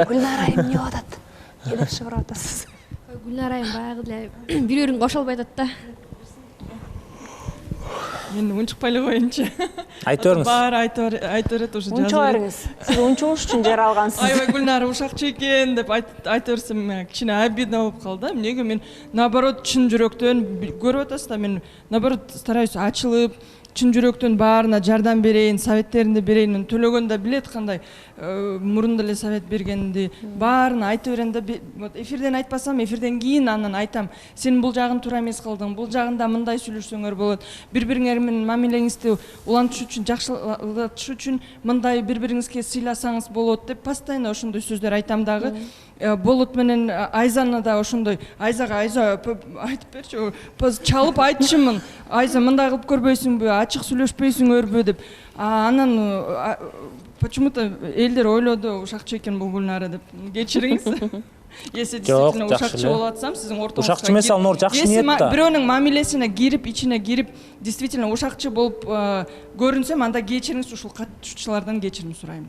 Гүлнар айым эмне атат? Келип чыгарып атасыз. Гүлнар айым баягы эле бирөөрүн кошо албай атат да. Мен унчукпай эле коеюнчу. Айта бериңиз. Баары айта берет уже. Унчуп бериңиз. Сиз унчугуш үчүн жаралгансыз. Аябай Гүлнар ушакчы экен деп айта берсем кичине обидно болуп калды. Эмнеге мен наоборот чын жүрөктөн көрүп атасыздар, мен наоборот стараюсь ачылып, чын жүрөктөн баарына жардам берейин, советтеринди берейин. Мен төлөгөн да билет кандай мурунда эле совет бергенди. Баарын айта берем да, эфирден айтпасам, эфирден кийин анан айтам. Сен бул жагын туура эмес кылдың, бул жагында мындай сүйлөшсөңөр болот. Бири-бириңер менен мамилеңизди улантыш үчүн, жакшылатыш үчүн мындай бири-бириңизге сыйласаңыз болот деп постоянно ошондой сөздөр айтам дагы. Болот менен Айзаны да ошондой, Айза айтып берчи, чалып айтчымын. Айза мындай кылып көрбөйсүңбү, ачык сүйлөшпөйсүңөрбү деп. Анан почему-то элдер ойлоду ушакчы экен бул Гүлнара деп. Кечириңиз. Если действительно ушакчы болуп атсам, сиздин ортоңузга. Ушакчы эмес, ал нор жакшы ниет да. Бирөөнүн мамилесине кирип, ичине кирип, действительно ушакчы болуп көрүнсөм, анда кечириңиз, ушул катышуучулардан кечирим сурайм.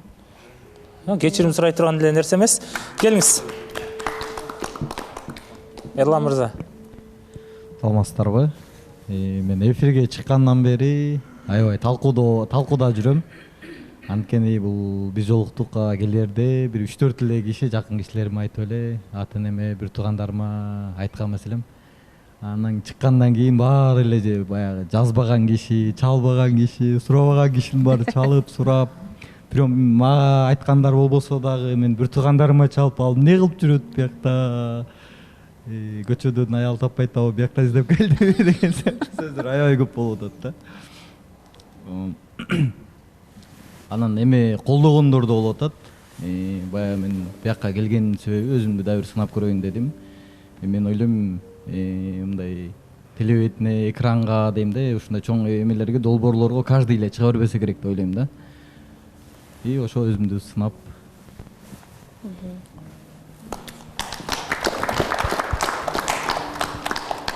Кечирим сурай турган деле нерсе эмес. Келиңиз. Эрлан мырза. Саламатсыздарбы? Мен эфирге чыккандан бери аябай талкууда жүрөм. Анткени бул биз жолуктукка келерде бир 3-4 эле киши, жакын кишилериме айтып эле, ата энеме, бир туугандарыма айткан маселем. Анан чыккандан кийин баары эле баягы жазбаган киши, чалбаган киши, сурабаган кишинин баары чалып, сурап, прям мага айткандар болбосо дагы мен бир туугандарыма чалып алып, эмне кылып жүрөт биякта? Көчөдөн аял таппай табып биякта издеп келди деген сөздөр аябай көп болуп атат да. Анан эми колдогондор да болуп атат. Баягы мен биякка келген себеби өзүмдү да бир сынап көрөйүн дедим. Мен ойлойм, мындай телевидение экранга дейм да, ушундай чоң эмелерге, долбоорлорго каждый эле чыга бербесе керек деп ойлойм да. И ошо өзүмдү сынап.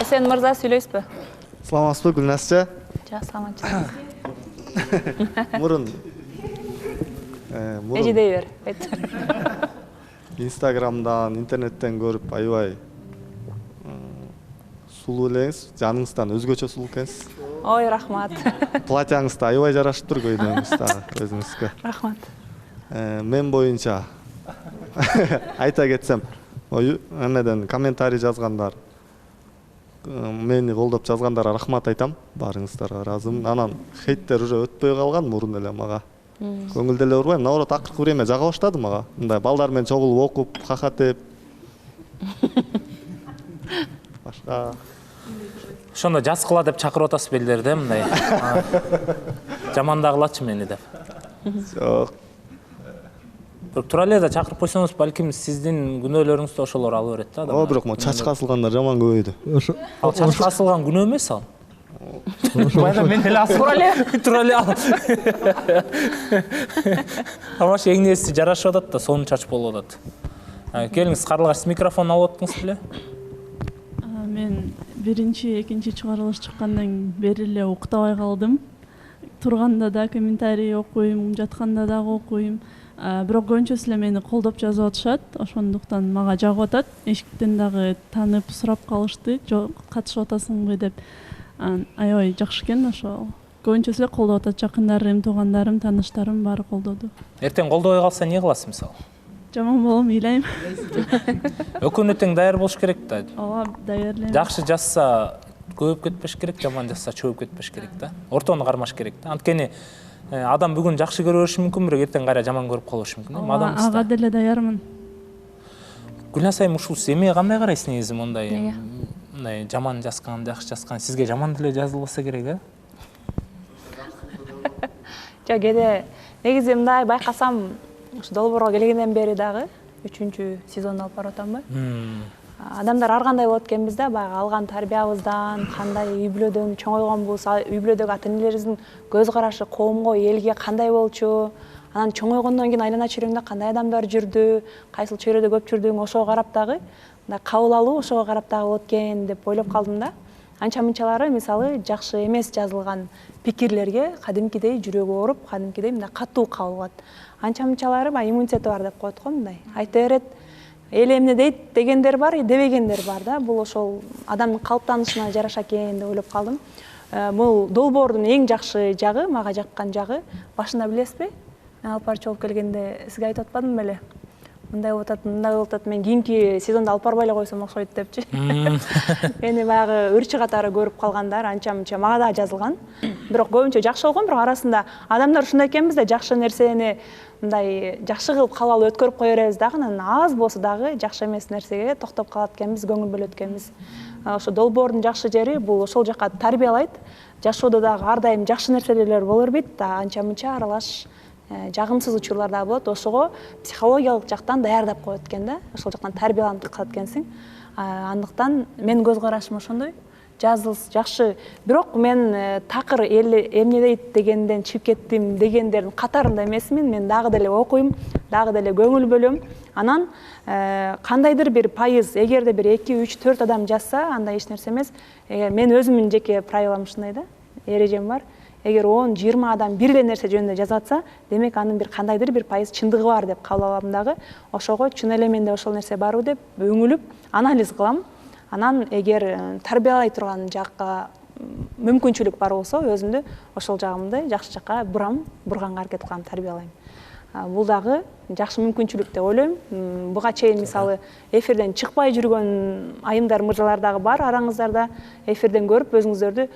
Сен мырза сүйлөйсүзбү? Саламатсызбы Гүлназча? Саламатчы. Мурун Эжи дей бер. Инстаграмдан, интернеттен көрүп аябай сулуу элеңиз, жаныңыздан өзгөчө сулуу экенсиз. Ой, рахмат. Платьяңыз да аябай жарашып тур, көйлөгүңүз дагы өзүңүзгө. Рахмат. Мен боюнча айта кетсем, эмеден комментарий жазгандар, мени колдоп жазгандарга рахмат айтам, баарыңыздарга ыраазымын. Анан хейттер уже өтпөй калган мурун эле мага. Көңүл деле урбайм. Наоборот, акыркы время жага баштады мага. Мындай балдар менен чогулуп окуп, хахатеп. Башка Ошондо жаз кыла деп чакырып атасыз белдер да, мындай. Жамандагылачы мени деп. Жок. Бирок тура эле да чакырып койсоңуз, балким сиздин күнөөлөрүңүздү ошолор алып берет да. Бирок могу чачка асылгандар жаман көбөйдү. Ал чачка асылган күнөө эмес ал. Байда мен эле асып тура эле ал. Тамаш эңнеси жарашып атат да, сонун чач болуп атат. Келиңиз, карлыгаш, микрофон алып аттыңыз беле? Мен биринчи, экинчи чыгарылыш чыккандан бери эле уктабай калдым. Турганда да комментарий окуйм, жатканда дагы окуйм. Бирок көбүнчөсү эле мени колдоп жазып атышат. Ошондуктан мага жагып атат. Эшиктен дагы таанып сурап калышты, жок катышып атасыңбы деп. Аябай жакшы экен, ошо көбүнчөсү эле колдоп атат. Жакындарым, туугандарым, тааныштарым баары колдоду. Эртең колдобой калса эмне кыласыз мисалы? Жаман болом, ыйлайм. Өкүнү тең даяр болуш керек да. Ооба, даярдайм. Жакшы жазса көбөп кетпеш керек, жаман жазса чөгүп кетпеш керек да. Ортону кармаш керек да. Анткени адам бүгүн жакшы көрө бериши мүмкүн, бирок эртең кайра жаман көрүп калышы мүмкүн. Адамбыз да. Ага деле даярмын. Гүлназ айым, ушул эмеге кандай карайсыз негизи мындай? Мындай жаман жазган, жакшы жазган, сизге жаман деле жазылбаса керек, Жок, кээде негизи мындай байкасам, ушу долбоорго келгенден бери дагы 3-чү сезонду алып барып атамбы? Адамдар ар кандай болот экенбиз да, баягы алган тарбиябыздан, кандай үй бүлөдөн чоңойгонбуз, үй бүлөдөгү ата-энелерибиздин көз карашы коомго, элге кандай болчу, анан чоңойгондон кийин айлана чөйрөңдө кандай адамдар жүрдү, кайсыл чөйрөдө көп жүрдүң, ошого карап дагы мындай кабыл алуу ошого карап дагы болот экен деп ойлоп калдым да. Анча-мынчалары мисалы жакшы эмес жазылган пикирлерге кадимкидей жүрөгү ооруп, кадимкидей мындай катуу кабыл алат. Анча-мынчалары баягы иммунитети бар деп коет го, мындай. Айта берет, эл эмне дейт дегендер бар, дебегендер бар да. Бул ошол адамдын калыптанышына жараша экен деп ойлоп калдым. Бул долбоордун эң жакшы жагы, мага жаккан жагы, башында билесизби? Мен алып барчу болуп келгенде сизге айтып атпадым беле? Мындай болуп атат, мындай болуп атат, мен кийинки сезондо алып барбай эле койсом окшойт депчи. Мени баягы үрчү катары көрүп калгандар анча-мынча мага да жазылган. Бирок көбүнчө жакшы болгон, бирок арасында адамдар ушундай экенбиз да, жакшы нерсени мындай жакшы кылып халал өткөрүп кое беребиз дагы, анан аз болсо дагы жакшы эмес нерсеге токтоп калат экенбиз, көңүл бөлөт экенбиз. Ошо долбоордун жакшы жери бул ошол жака тарбиялайт. Жашоодо дагы ар дайым жакшы нерселер боло бербейт, анча-мынча аралаш жагымсыз учурлар да болот. Ошого психологиялык жактан даярдап коет экен да. Ошол жактан тарбияланып калат экенсиң. Андыктан мен көз карашым ошондой. Жазылыс жакшы. Бирок мен такыр эл эмне дейт дегенден чыгып кеттим дегендердин катарында эмесмин. Мен дагы деле окуйм, дагы деле көңүл бөлөм. Анан кандайдыр бир пайыз, эгерде бир 2, 3, 4 адам жазса, андай эч нерсе эмес. Мен өзүмдүн жеке правилам ушундай да. Эрежем бар. Эгер 10-20 адам бир эле нерсе жөнүндө жазып атса, демек анын бир кандайдыр бир пайыз чындыгы бар деп кабыл алам дагы. Ошого чын эле менде ошол нерсе барбы деп өңүлүп анализ кылам. Анан эгер тарбиялай турган жакка мүмкүнчүлүк бар болсо, өзүмдү ошол жагымды жакшы жакка бурганга аракет кылам, тарбиялайм. Бул дагы жакшы мүмкүнчүлүк деп ойлойм. Буга чейин мисалы эфирден чыкпай жүргөн айымдар, мырзалар дагы бар араңыздарда. Эфирден көрүп өзүңүздөрдү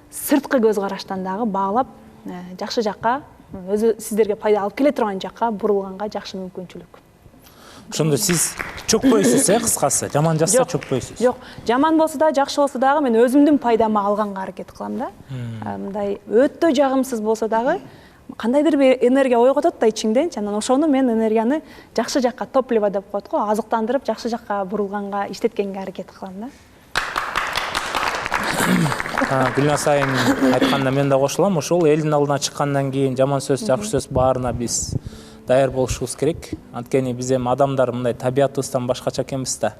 сырткы көз караштан дагы баалап, жакшы жакка, өзү сиздерге пайда алып келе турган жакка бурулганга жакшы мүмкүнчүлүк. Ошондо сиз чөкпөйсүз, кыскасы, жаман жазса чөкпөйсүз. Жок, жаман болсо да, жакшы болсо дагы мен өзүмдүн пайдама алганга аракет кылам да. Мындай өтө жагымсыз болсо дагы кандайдыр бир энергия ойготот да ичиңден, анан ошону мен энергияны жакшы жакка, топливо деп коет го, азыктандырып, жакшы жакка бурулганга, иштеткенге аракет кылам да. Гүлназ айым айтканда мен да кошулам. Ошол элдин алдына чыккандан кийин жаман сөз, жакшы сөз баарына биз даяр болушубуз керек. Анткени биз эми адамдар мындай табиятыбыздан башкача экенбиз да.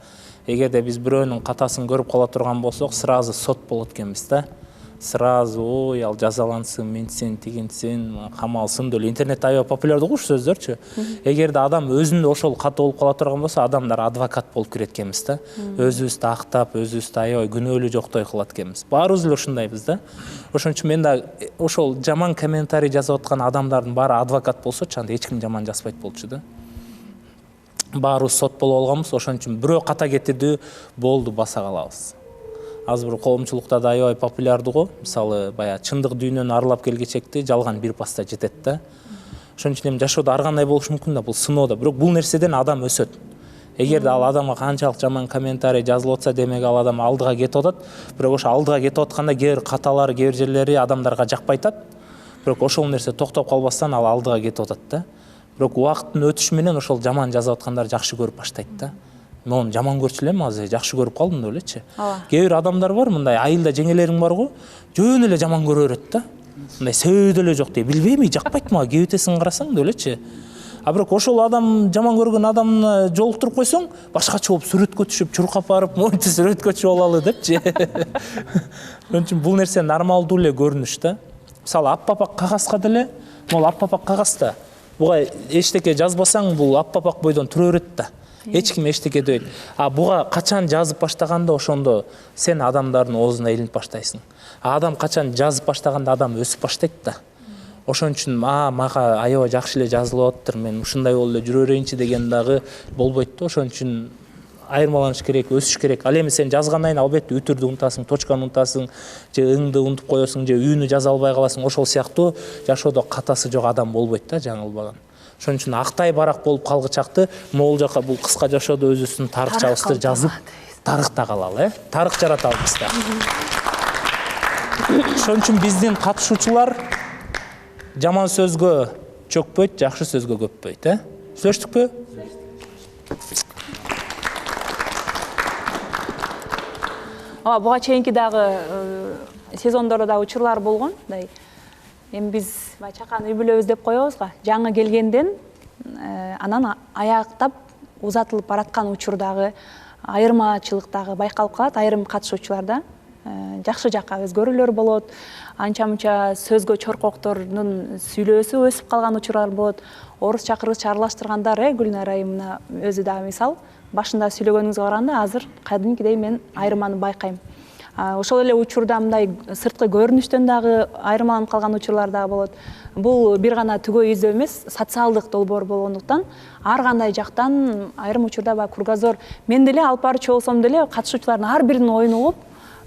Эгерде биз бирөөнүн катасын көрүп кала турган болсок, сразу сот болот экенбиз да. Сразу ой ал жазалансын, ментсин, тигинсин, камалсын деп интернетте аябай популярдуу уш сөздөрчү. Эгерде адам өзүндө ошол каты болуп кала турган болсо, адамдар адвокат болуп кирет экенбиз да. Өзүбүздү актап, өзүбүздү аябай күнөөлүү жоктой кылат экенбиз. Баарыбыз эле ушундайбыз да. Ошон үчүн мен да ошол жаман комментарий жазып аткан адамдардын баары адвокат болсочу, анда эч ким жаман жазбайт болчу да. Баарыбыз сот болуп алганбыз, ошон үчүн бирөө ката кетирди, болду, баса калабыз. Азыр бир коомчулукта да аябай популярдуу го. Мисалы, баягы чындык дүйнөнү аралап келгечекти жалган бир паста жетет да. Ошон үчүн эми жашоодо ар кандай болушу мүмкүн да, бул сыноо да. Бирок бул нерседен адам өсөт. Эгерде ал адамга канчалык жаман комментарий жазылып атса, демек ал адам алдыга кетип атат. Бирок ошо алдыга кетип атканда кээ бир каталары, кээ бир жерлери адамдарга жакпай атат. Бирок ошол нерсе токтоп калбастан ал алдыга кетип атат да. Бирок убакыттын өтүшү менен ошол жаман жазып аткандар жакшы көрүп баштайт да. Мен оны жаман көрчү элем, азыр жакшы көрүп калдым деп элечи. Кээ бир адамдар бар, мындай айылда жеңелериң бар го, жөн эле жаман көрө берет да. Мындай сөйдө эле жок дейт. Билбейм, жакпайт мага, кебетесин карасаң деп элечи. А бирок ошол адам жаман көргөн адамны жолуктуруп койсоң, башкача болуп сүрөткө түшүп, чуркап барып, монтип сүрөткө түшүп алалы депчи. Ошон үчүн бул нерсе нормалдуу эле көрүнүш да. Мисалы, аппапак кагазга деле, могул аппапак кагаз да. Буга эчтеке жазбасаң, бул аппапак бойдон тура берет да. Эч ким эчтеке дейт. А буга качан жазып баштаганда ошондо сен адамдардын оозуна илинип баштайсың. А адам качан жазып баштаганда адам өсүп баштайт да. Ошон үчүн мага аябай жакшы эле жазылып атыптыр, мен ушундай болуп эле жүрө берейинчи деген дагы болбойт да. Ошон үчүн айырмаланыш керек, өсүш керек. Ал эми сен жазгандан кийин албетте үтүрдү унутасың, точканы унутасың, же ыңды унутуп коесуң, же үйүнү жаза албай каласың. Ошол сыяктуу жашоодо катасы жок адам болбойт да, жаңылбаган. Ошон үчүн актай барак болуп калгы чакты могул жака бул кыска жашоодо өзүбүздүн тарыхчабызды жазып, тарыхта калалы, тарых жаратабыз да. Ошон үчүн биздин катышуучулар жаман сөзгө чөкпөйт, жакшы сөзгө көппөйт, Сүйлөштүкпү? Буга чейинки дагы сезондордо да учурлар болгон. Эми биз чакан үй бүлөбүз деп коебуз го. Жаңы келгенден анан аяктап узатылып бараткан учурдагы айырмачылык дагы байкалып калат. Айрым катышуучуларда жакшы жакка өзгөрүүлөр болот. Анча-мынча сөзгө чоркоктордун сүйлөөсү өсүп калган учурлар болот. Орусча кыргызча аралаштыргандар, Гүлнар айымына өзү дагы мисал, башында сүйлөгөнүңүзгө караганда азыр кадимкидей мен айырманы байкайм. Ошол эле учурда мындай сырткы көрүнүштөн дагы айырмаланып калган учурлар дагы болот. Бул бир гана түгөй издөө эмес, социалдык долбоор болгондуктан ар кандай жактан айрым учурда кругозор мен деле алып барчу болсом деле катышуучулардын ар биринин оюн угуп,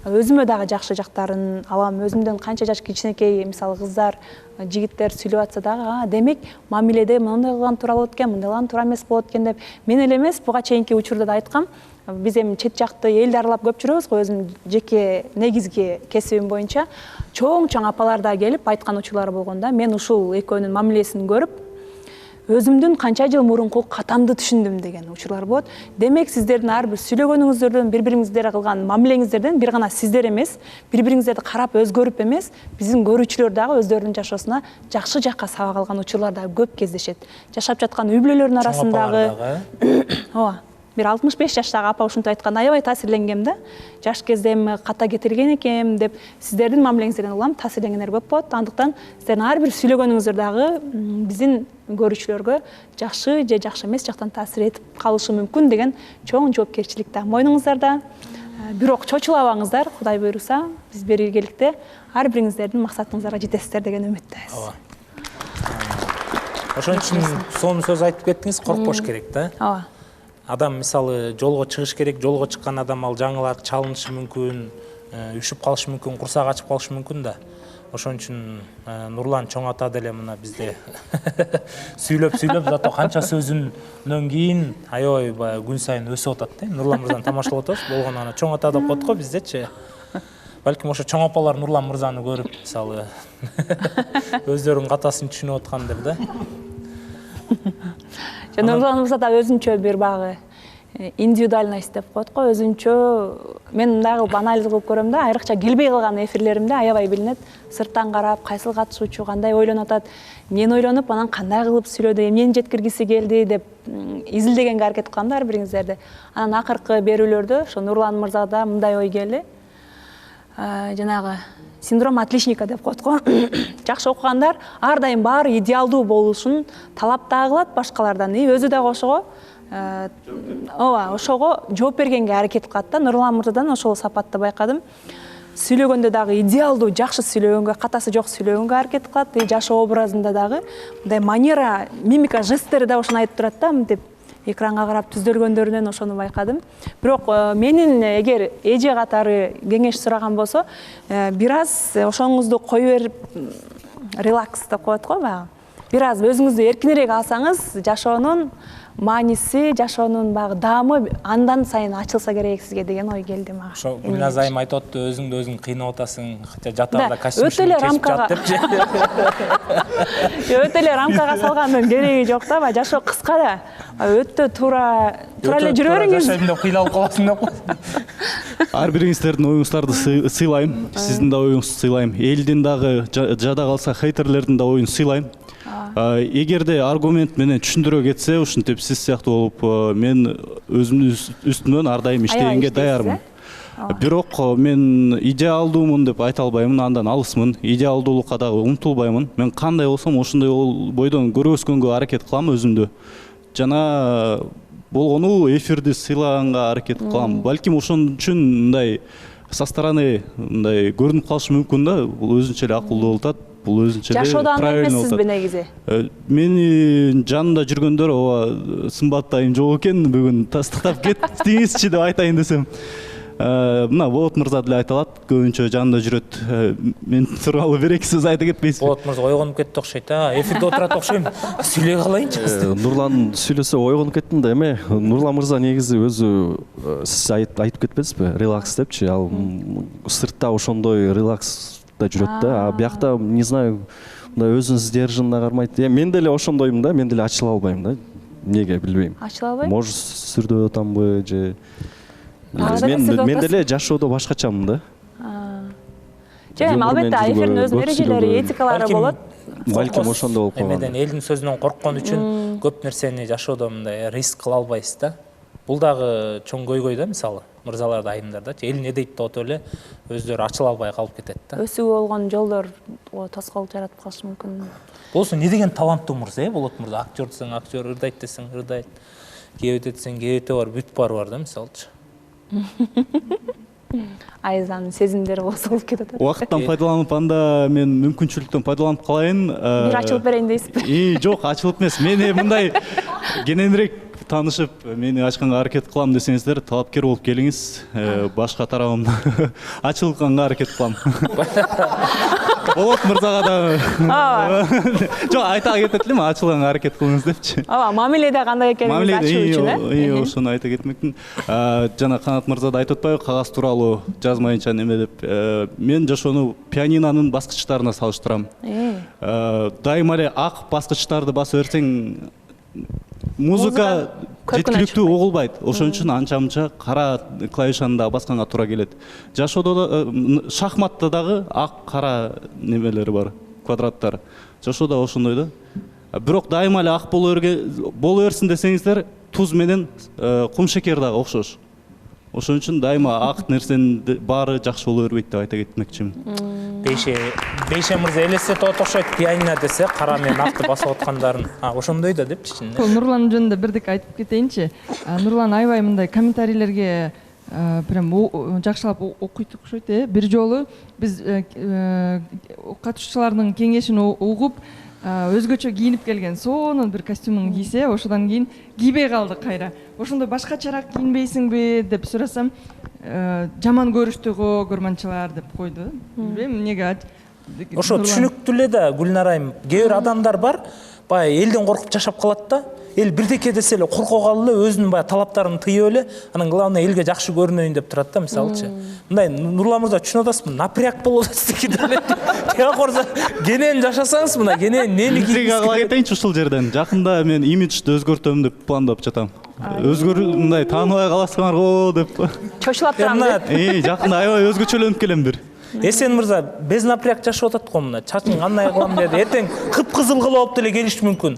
өзүмө дагы жакшы жактарын алам. Өзүмдөн канча жаш кичинекей, мисалы кыздар, жигиттер сүйлөп атса дагы, демек мамиледе мындай кылган туура болот экен, мындай кылган туура эмес болот экен деп мен эле эмес, буга чейинки учурда да айткам. Биз эми чет жакты элди аралап көп жүрөбүз го, өзүм жеке негизги кесибим боюнча чоң апалар да келип айткан учурлар болгондо, мен ушул экөөнүн мамилесин көрүп, өзүмдүн канча жыл мурунку катамды түшүндүм деген учурлар болот. Демек сиздердин ар бир сүйлөгөнүңүздөрдөн, бири-бириңиздерге кылган мамилеңиздерден бир гана сиздер эмес, бири-бириңиздерди карап өзгөрүп эмес, биздин көрүүчүлөр дагы өздөрүнүн жашоосуна жакшы жакка сабак алган учурлар дагы көп кездешет. Жашап жаткан үй бүлөлөрдүн арасындагы бир 65 жаштагы апа ушинтип айткан, аябай таасирленгем да. Жаш кезде эми ката кетирген экем деп, сиздердин мамилеңиздерден улам таасирленгендер көп болот. Андыктан сиздердин ар бир сүйлөгөнүңүздөр дагы биздин көрүүчүлөргө жакшы же жакшы эмес жактан таасир этип калышы мүмкүн деген чоң жоопкерчилик да мойнуңуздарда. Бирок чочулабаңыздар, Кудай буйруса, биз бергиликте ар бириңиздердин максатыңыздарга жетесиздер деген үмүттөбүз. Ошон үчүн сонун сөз айтып кеттиңиз, коркпош керек да. Адам мисалы жолго чыгыш керек, жолго чыккан адам ал жаңылар чалынышы мүмкүн, үшүп калышы мүмкүн, курсак ачып калышы мүмкүн да. Ошон үчүн Нурлан чоң ата деле мына бизде сүйлөп зато канча сөзүнөн кийин аябай күн сайын өсүп атат да. Нурлан мырзаны тамашалап атабыз, болгону ана чоң ата деп коет го биздечи. Балким ошо чоң апалар Нурлан мырзаны көрүп, мисалы өздөрүнүн катасын түшүнүп аткандыр да. Нурлан мырза да өзүнчө бир багы индивидуальность деп коет го, өзүнчө. Мен мындай кылып анализ кылып көрөм да, айрыкча келбей калган эфирлеримде аябай билинет. Сырттан карап, кайсыл катышуучу кандай ойлонуп атат, эмнени ойлонуп, анан кандай кылып сүйлөдү, эмнени жеткиргиси келди деп изилдегенге аракет кылам да ар бириңиздерди. Анан акыркы берүүлөрдө ошо Нурлан мырзада мындай ой келди. Жанагы синдром отличника деп коет го. Жакшы окугандар ар дайым баары идеалдуу болушун талап да кылат башкалардан, өзү дагы ошого ошого жооп бергенге аракет кылат да. Нурлан мырзадан ошол сапатты байкадым. Сүйлөгөндө дагы идеалдуу, жакшы сүйлөгөнгө, катасы жок сүйлөгөнгө аракет кылат. Жашоо образында дагы мындай манера, мимика, жесттери да ошону айтып турат да, мынтип экранга карап түздөлгөндөрүнөн ошону байкадым. Бирок менин эгер эже катары кеңеш сураган болсо, бир аз ошоңузду кое берип релакс деп коет го баягы. Бир аз өзүңүздү эркинирээк алсаңыз, жашоонун мааниси, жашоонун баягы даамы андан сайын ачылса керек сизге деген ой келди мага. Ошо Гүлназ айым айтып атты, өзүңдү өзүң кыйнап атасың, жатагында костюм өтө эле кесип жат депчи. Өтө эле рамкага салгандын кереги жок да, баягы жашоо кыска да. Өтө туура эле жүрө бериңиз. Жашайм деп кыйналып каласың деп. Ар бириңиздердин оюңуздарды сыйлайм, сиздин да оюңузду сыйлайм. Элдин дагы жада калса хейтерлердин да оюн сыйлайм. Эгерде аргумент менен түшүндүрө кетсе, ушинтип сиз сыяктуу болуп, мен өзүмдүн үстүмөн ар дайым иштегенге даярмын. Бирок мен идеалдуумун деп айта албаймын, андан алысмын. Идеалдуулукка дагы умтулбаймын. Мен кандай болсом ошондой бойдон көрө өскөнгө аракет кылам өзүмдү. Жана болгону эфирди сыйлаганга аракет кылам. Балким ошон үчүн мындай со стороны мындай көрүнүп калышы мүмкүн да. Бул өзүнчө эле акылдуу болуп атат. Бул өзүнчө эле правильно болуп атат. Негизи. Менин жанымда жүргөндөр ооба сымбаттайым жок экен, бүгүн тастыктап кеттиңизчи деп айтайын десем. Мына Болот мырза деле айта алат, көбүнчө жанымда жүрөт. Мен тууралуу бир эки сөз айта кетпейсизби? Болот мырза ойгонуп кетти окшойт, эфирде отурат окшойм. Сүйлөй калайынчы. Нурлан сүйлөсө ойгонуп кеттим да, эме Нурлан мырза негизи өзү сиз айтып кетпедизби? Релакс депчи. Ал сыртта ошондой релакста жүрөт да. А биякта не знаю, мындай өзүн сдержанно кармайт. Мен деле ошондоймун да, мен деле ачыла албайм да. Эмнеге билбейм. Ачыла албайм? Может, сүрдөп атамбы же мен деле жашоодо башкачамын да. Эми албетте эфирдин өзүнүн эрежелери, этикалары болот. Балким ошондо болуп калган. Эмеден элдин сөзүнөн корккон үчүн көп нерсени жашоодо мындай риск кыла албайсыз да. Бул дагы чоң көйгөй да, мисалы мырзаларды айымдардачы. Эл не дейт деп отуп эле өздөрү ачыла албай калып кетет да. Өсүүгө болгон жолдор тоскоолдук жаратып калышы мүмкүн. Болсо не деген таланттуу мырза, Болот мырза. Актер десең актер, ырдайт десең ырдайт. Кебете десең кебете бар, бүт бар да, мисалычы. Айзанын сезимдери болсо болуп кетет. Убакыттан пайдаланып, анда мен мүмкүнчүлүктөн пайдаланып калайын. Бир ачылып берейин дейсизби? Жок, ачылып эмес. Мени мындай кененирээк таанышып, мени ачканга аракет кылам десеңиздер, талапкер болуп келиңиз. Башка тарабымда ачылганга аракет кылам. Болот мырзага да. Жок, айта кетет элем, ачылганга аракет кылыңыз депчи. Мамиледе кандай экенин ачуу үчүн, ошону айта кетмекмин. Жана Канат мырза да айтып атпайбы, кагаз тууралуу жазмайынча неме деп. Мен жашоону пианинонун баскычтарына салыштырам. Дайыма эле ак баскычтарды басып берсең, музыка жеткиликтүү угулбайт. Ошон үчүн анча-мынча кара клавишаны да басканга туура келет. Жашоодо да, шахматта дагы ак кара немелери бар, квадраттар. Жашоодо ошондой да. Бирок дайыма эле ак боло берсин десеңиздер, туз менен кумшекер дагы окшош. Ошон үчүн дайыма ак нерсенин баары жакшы боло бербейт деп айта кетмекчимин. Бейше мырза элестетип атат окшойт, пианино десе кара менен акты басып аткандарын. Ошондой да депчи. Нурлан жөнүндө бирдик айтып кетейинчи. Нурлан аябай мындай комментарийлерге прям жакшылап окуйт окшойт. Бир жолу биз катышуучулардын кеңешин угуп, өзгөчө кийинип келген сонун бир костюмун кийсе, ошондон кийин кийбей калды кайра. Ошондо башкачараак кийинбейсиңби деп сурасам, жаман көрүштү го көрманчылар деп койду. Билбейм эмнеге. Ошо түшүнүктүү эле да, Гүлнар айым. Кээ бир адамдар бар, баягы элден коркуп жашап калат да. Эл бирдеке десе эле корко калып эле, өзүнүн баягы талаптарын тыйып эле, анан главное элге жакшы көрүнөйүн деп турат да, мисалычы. Мындай Нурлан мырза түшүнүп атасызбы? Напряг болуп атасыз экен. Тега корса, кенен жашасаңыз мына, кенен нени кийип айтайынчы ушул жерден. Жакында мен имиджди өзгөртөм деп пландап жатам. мындай тааныбай каласыңар го деп. Чочулап турам деп. Жакында аябай өзгөчөлөнүп келем бир. Эсен мырза, без напряг жашап атат го мына. Чачың кандай кылам деди. Эртең кып-кызыл кылып алып деле келиши мүмкүн.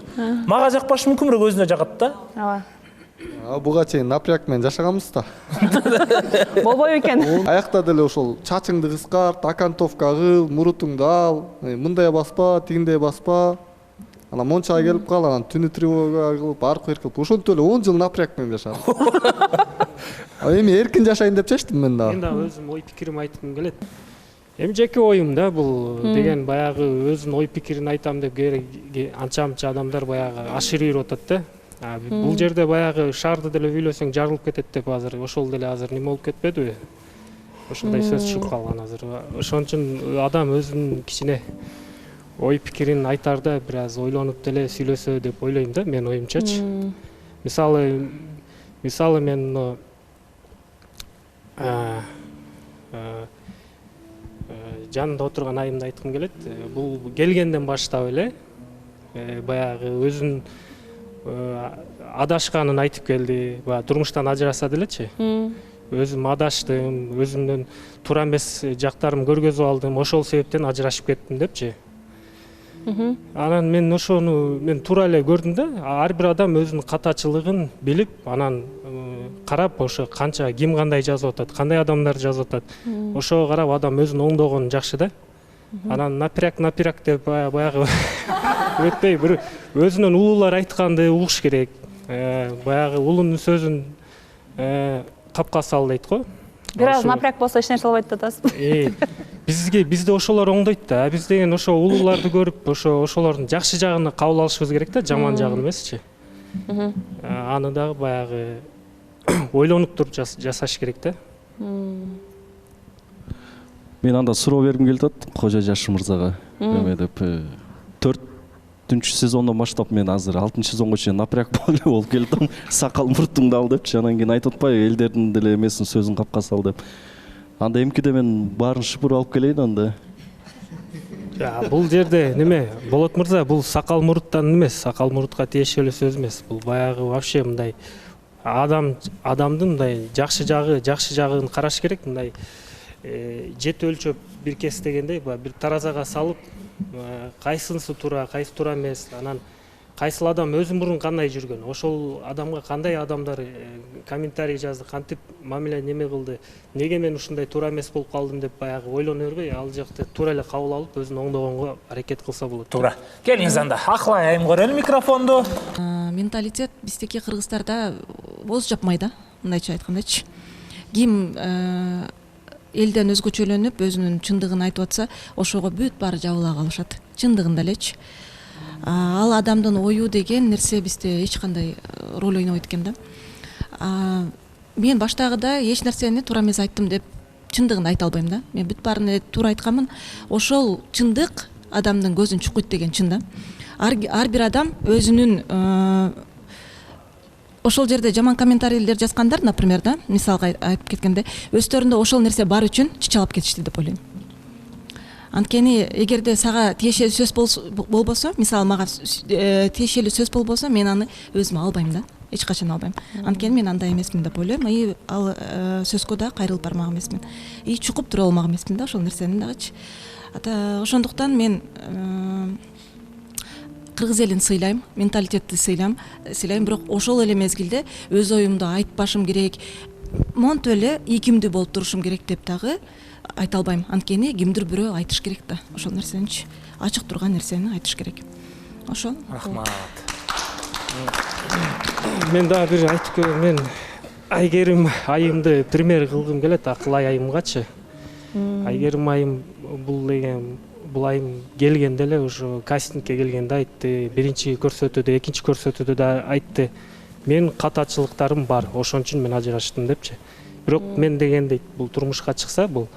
Мага жакпашы мүмкүн, бирок өзүнө жагат да. Ооба. Буга чейин напряг менен жашаганбыз да. Болбойбу экен. Аякта деле ошол чачыңды кыскарт, окантовка кыл, мурутуңду ал, мындай баспа, тигиндей баспа. Анан мончага келип кал, анан түнү тревога кылып, аркы бер кылып, ошентип эле 10 жыл напряг менен жашадым. Эми эркин жашайын деп чечтим мен дагы. Мен дагы өзүм ой пикирим айткым келет. Эми жеке оюм да бул деген баягы өзүнүн ой пикирин айтам деп анча-мынча адамдар баягы ашырып атат да. Бул жерде баягы шарды деле үйлөсөң жарылып кетет деп азыр ошол деле азыр неме болуп кетпедиби? Ошондой сөз чыгып калган азыр. Ошон үчүн адам өзүнүн кичине ой пикирин айтарда бир аз ойлонуп деле сүйлөсө деп ойлойм да, мен оюмчачы. Мисалы мен жанында отурган айымды айткым келет. Бул келгенден баштап эле баягы өзүнүн адашканын айтып келди. Баягы турмуштан ажыраса делечи. Өзүм адаштым, өзүмдүн туура эмес жактарымды көргөзүп алдым, ошол себептен ажырашып кеттим депчи. Анан мен ошону туура эле көрдүм да. Ар бир адам өзүнүн катачылыгын билип, анан карап ошо канча ким кандай жазып атат, кандай адамдар жазып атат. Ошого карап адам өзүн оңдогон жакшы да. Анан напряг деп баягы өтпөй бир өзүнүн улуулар айтканды угуш керек. Баягы улунун сөзүн капка сал дейт го. Бир аз напряг болсо эч нерсе болбойт атасыз. Бизде ошолор оңдойт да. Биз деген ошо улууларды көрүп, ошолордун жакшы жагын кабыл алышыбыз керек да, жаман жагын эмесчи. Аны дагы баягы ойлонуп туруп жасаш керек да. Мен анда суроо бергим келип атат Кожо Жашы мырзага. Эме деп 4-үнчү сезондон баштап мен азыр 6-сезонго чейин напряг болуп келдим. Сакал муртуңду ал депчи, анан кийин айтып атпайбы, элдердин деле эмесин сөзүн капка сал деп. Анда эмкиде мен баарын шыпырып алып келейин анда. Бул жерде неме Болот мырза, бул сакал муруттан эмес, сакал мурутка тиешелүү сөз эмес. Бул баягы вообще мындай адамдын мындай жакшы жагын караш керек. Мындай жет өлчөп бир кес дегендей, бир таразага салып, кайсынысы туура, кайсы туура эмес, анан кайсыл адам өзү мурун кандай жүргөн, ошол адамга кандай адамдар комментарий жазды, кантип мамиле неме кылды, неге мен ушундай туура эмес болуп калдым деп баягы ойлоно бербей, ал жакты туура эле кабыл алып, өзүн оңдогонго аракет кылса болот. Туура. Келиңиз анда. Акылай айым көрөлү микрофонду. Менталитет биздеки кыргыздарда боз жапмай да, мындайча айткандачы. Ким элден өзгөчөлөнүп, өзүнүн чындыгын айтып атса, ошого бүт баары жабыла калышат. Чындыгында элечи. Ал адамдын ою деген нерсе бизде эч кандай роль ойнобойт экен да. Мен баштагыда эч нерсени туура эмес айттым деп чындыгын айта албайм да. Мен бүт баарын туура айтканмын. Ошол чындык адамдын көзүн чукуйт деген чын да. Ар бир адам өзүнүн ошол жерде жаман комментарийлер жазгандар, например, да, мисалга айтып кеткенде, өздөрүндө ошол нерсе бар үчүн чычалап кетишти деп ойлойм. Анткени эгерде сага тиешелүү сөз болбосо, мисалы мага тиешелүү сөз болбосо, мен аны өзүмө албайм да. Эч качан албайм. Анткени мен андай эмесмин деп ойлойм. Ал сөзгө да кайрылып бармак эмесмин. Чукуп тура алмак эмесмин да ошол нерсени дагычы. Ошондуктан мен кыргыз элин сыйлайм, менталитетти сыйлайм, бирок ошол эле мезгилде өз оюмду айтпашым керек, монтип эле ийкимдүү болуп турушум керек деп дагы айта албайм. Анткени кимдир бирөө айтыш керек да, ошол нерсеничи, ачык турган нерсени айтыш керек. Ошол. Рахмат. Мен дагы бир айтып көрөм, мен Айгерим айымды пример кылгым келет, Акылай айымгачы. Айгерим айым бул айым келгенде эле ошо кастингке келгенде айтты, биринчи көрсөтүүдө, экинчи көрсөтүүдө да айтты. Мен катачылыктарым бар, ошон үчүн мен ажыраштым депчи. Бирок мен дегендей бул турмушка чыкса, бул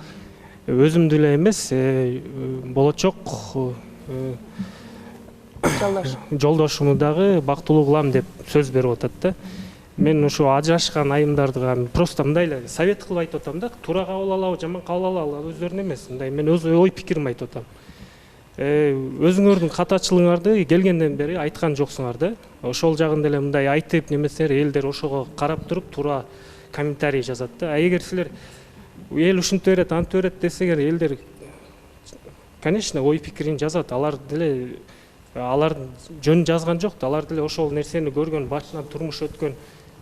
өзүмдү эле эмес, болочок жолдошумду дагы бактылуу кылам деп сөз берип атат да. Мен ошо ажырашкан айымдарды просто мындай эле совет кылып айтып атам да, туура кабыл алабы, жаман кабыл алабы, өздөрүнө эмес, мындай мен өз ой пикиримди айтып атам. Өзүңөрдүн катачылыгыңарды келгенден бери айткан жоксуңар да. ошол жагын деле мындай айтып немесер элдер ошого карап туруп туура комментарий жазат да. А эгер силер эл ушинтип берет, антип берет десеңер, элдер конечно ой пикирин жазат. Алар деле алардын жөн жазган жок да. Алар деле ошол нерсени көргөн, башынан турмуш өткөн,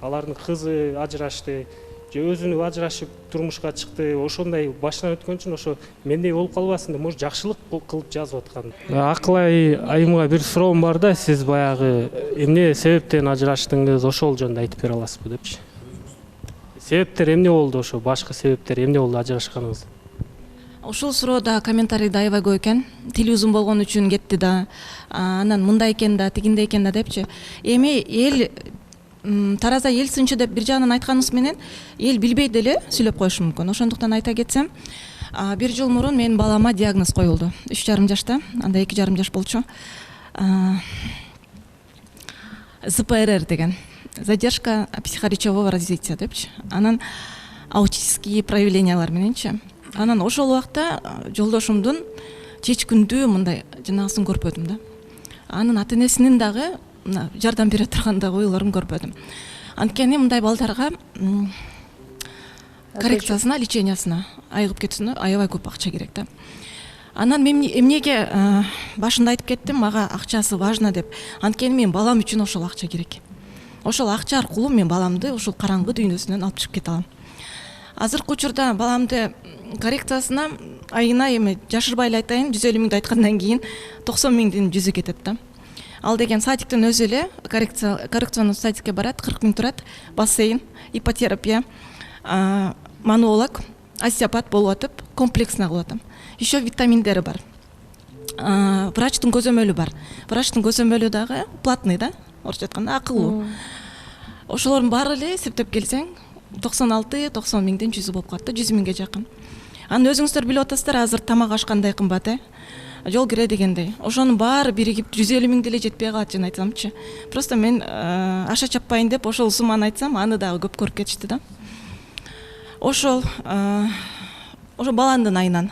алардын кызы ажырашты, же өзүнү ажырашып турмушка чыкты, ошондой башынан өткөн үчүн ошо мендей болуп калбасын деп, может жакшылык кылып жазып аткан. Акылай айымга бир суроом бар да, сиз баягы эмне себептен ажыраштыңыз, ошол жөнүндө айтып бере аласызбы депчи. Себептер эмне болду, ошо башкы себептер эмне болду ажырашканыңыз? Ушул суроодо комментарийде аябай көп экен. Тили узун болгон үчүн кетти да, анан мындай экен да, тигиндей экен да депчи. Эми эл тараза эл сынчы деп бир жагынан айтканыбыз менен эл билбей деле сүйлөп коюшу мүмкүн. Ошондуктан айта кетсем, 1 жыл мурун менин балама диагноз коюлду. 3,5 жашта, анда 2,5 жаш болчу. ЗПРР деген, задержка психоречевого развития депчи. Анан аутистические проявлениялар мененчи. Анан ошол убакта жолдошумдун чечкиндүү мындай жанагысын көрпөдүм да. Анын ата энесинин дагы жардам бере турган дагы ойлорун көрпөдүм. Анткени мындай балдарга коррекциясына, лечениясына, айыгып кетүүсүнө аябай көп акча керек да. Анан мен эмнеге башында айтып кеттим, мага акчасы важно деп. Анткени мен балам үчүн ошол акча керек. Ошол акча аркылуу мен баламды ошол караңгы дүйнөсүнөн алып чыгып кете алам. Азыркы учурда баламды коррекциясына айына эми жашырбай эле айтайын, 150 миңди айткандан кийин 90 миңдин жүзү кетет да. Ал деген садиктин өзү эле коррекционный садикке барат, 40 миң турат, бассейн, ипотерапия, мануолог, остеопат болуп атып, комплексно кылып атам. Еще витаминдери бар. Врачтын көзөмөлү бар. Врачтын көзөмөлү дагы платный да, орусча айтканда акылуу. Ошолордун баары эле эсептеп келсең 96-90 миңдин жүзү болуп калат да, 100 миңге жакын. Анын өзүңүздөр билип атасыздар, азыр тамак аш кандай кымбат, жол кире дегендей. Ошонун баары биригип 150 миң деле жетпей калат жана айтсамчы. Просто мен аша чаппайын деп ошол сумманы айтсам, аны дагы көп көрүп кетишти да. Ошол баландын айынан,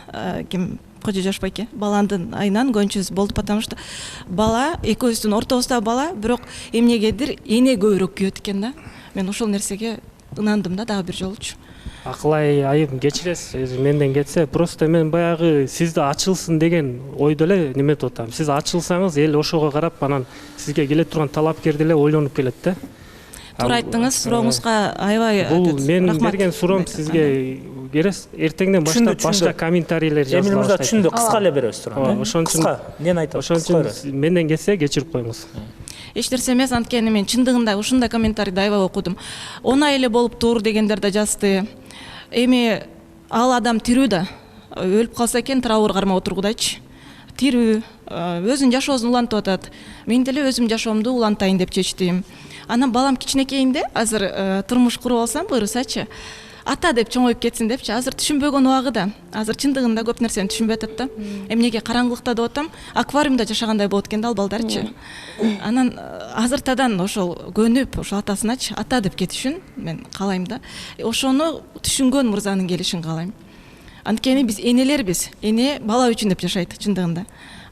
ким Кожо Жашбайке, баландын айынан көңчүбүз болду, потому что бала, экөөбүздүн ортобузда бала, бирок эмнегедир эне көбүрөөк күйөт экен да. Мен ошол нерсеге ынандым да, дагы бир жолучу. Акылай айым кечиресиз, менден кетсе, просто мен баягы сизди ачылсын деген ойдо эле неметип атам. Сиз ачылсаңыз, эл ошого карап, анан сизге келе турган талапкер деле ойлонуп келет да. Туура айттыңыз, сурооңузга аябай рахмат. Бул менин берген суроом сизге берес, эртеңден баштап башка комментарийлер жазылат. Эми мырза түшүндү, кыска эле беребиз турган. Ошон үчүн кыска, эмнени айтып ошон үчүн менден кетсе кечирип коюңуз. Эч нерсе эмес, анткени мен чындыгында ушундай комментарийди аябай окудум. Оңай эле болуптур дегендер да жазды. Эми ал адам тирүү да, өлүп калса экен траур кармап отургудайчы. Тирүү, өзүнүн жашоосун улантып атат. Мен деле өзүм жашоомду улантайын деп чечтим. Анан балам кичинекейинде, азыр турмуш куруп алсам, буйрусачы, ата деп чоңоюп кетсин депчи. Азыр түшүнбөгөн убагыда, азыр чындыгында көп нерсени түшүнбөй атат да. Эмнеге караңгылыкта деп атам, аквариумда жашагандай болот экен да ал балдарчы. Анан азыртадан ошол көнүп, ошол атасыначы ата деп кетишин мен каалайм да. Ошону түшүнгөн мырзанын келишин каалайм. Анткени биз энелербиз. Эне бала үчүн деп жашайт чындыгында.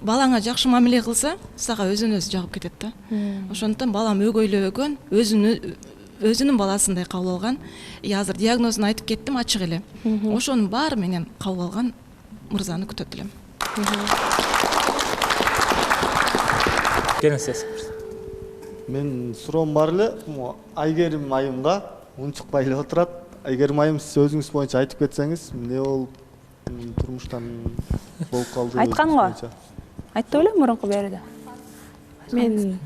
Балаңа жакшы мамиле кылса, сага өзүн өзү жагып кетет да. Ошондуктан балам өгөйлөгөн, өзүнүн баласындай кабыл алган. Азыр диагнозун айтып кеттим ачык эле. Ошонун баары менен кабыл алган мырзаны күтөт элем. Келиңиз. Мен суроом бар эле, Айгерим айымга унчукпай эле отурат. Айгерим айым, сиз өзүңүз боюнча айтып кетсеңиз, эмне болуп турмуштан болуп калды? Айткан го. Айтты белем мурунку берде. Мен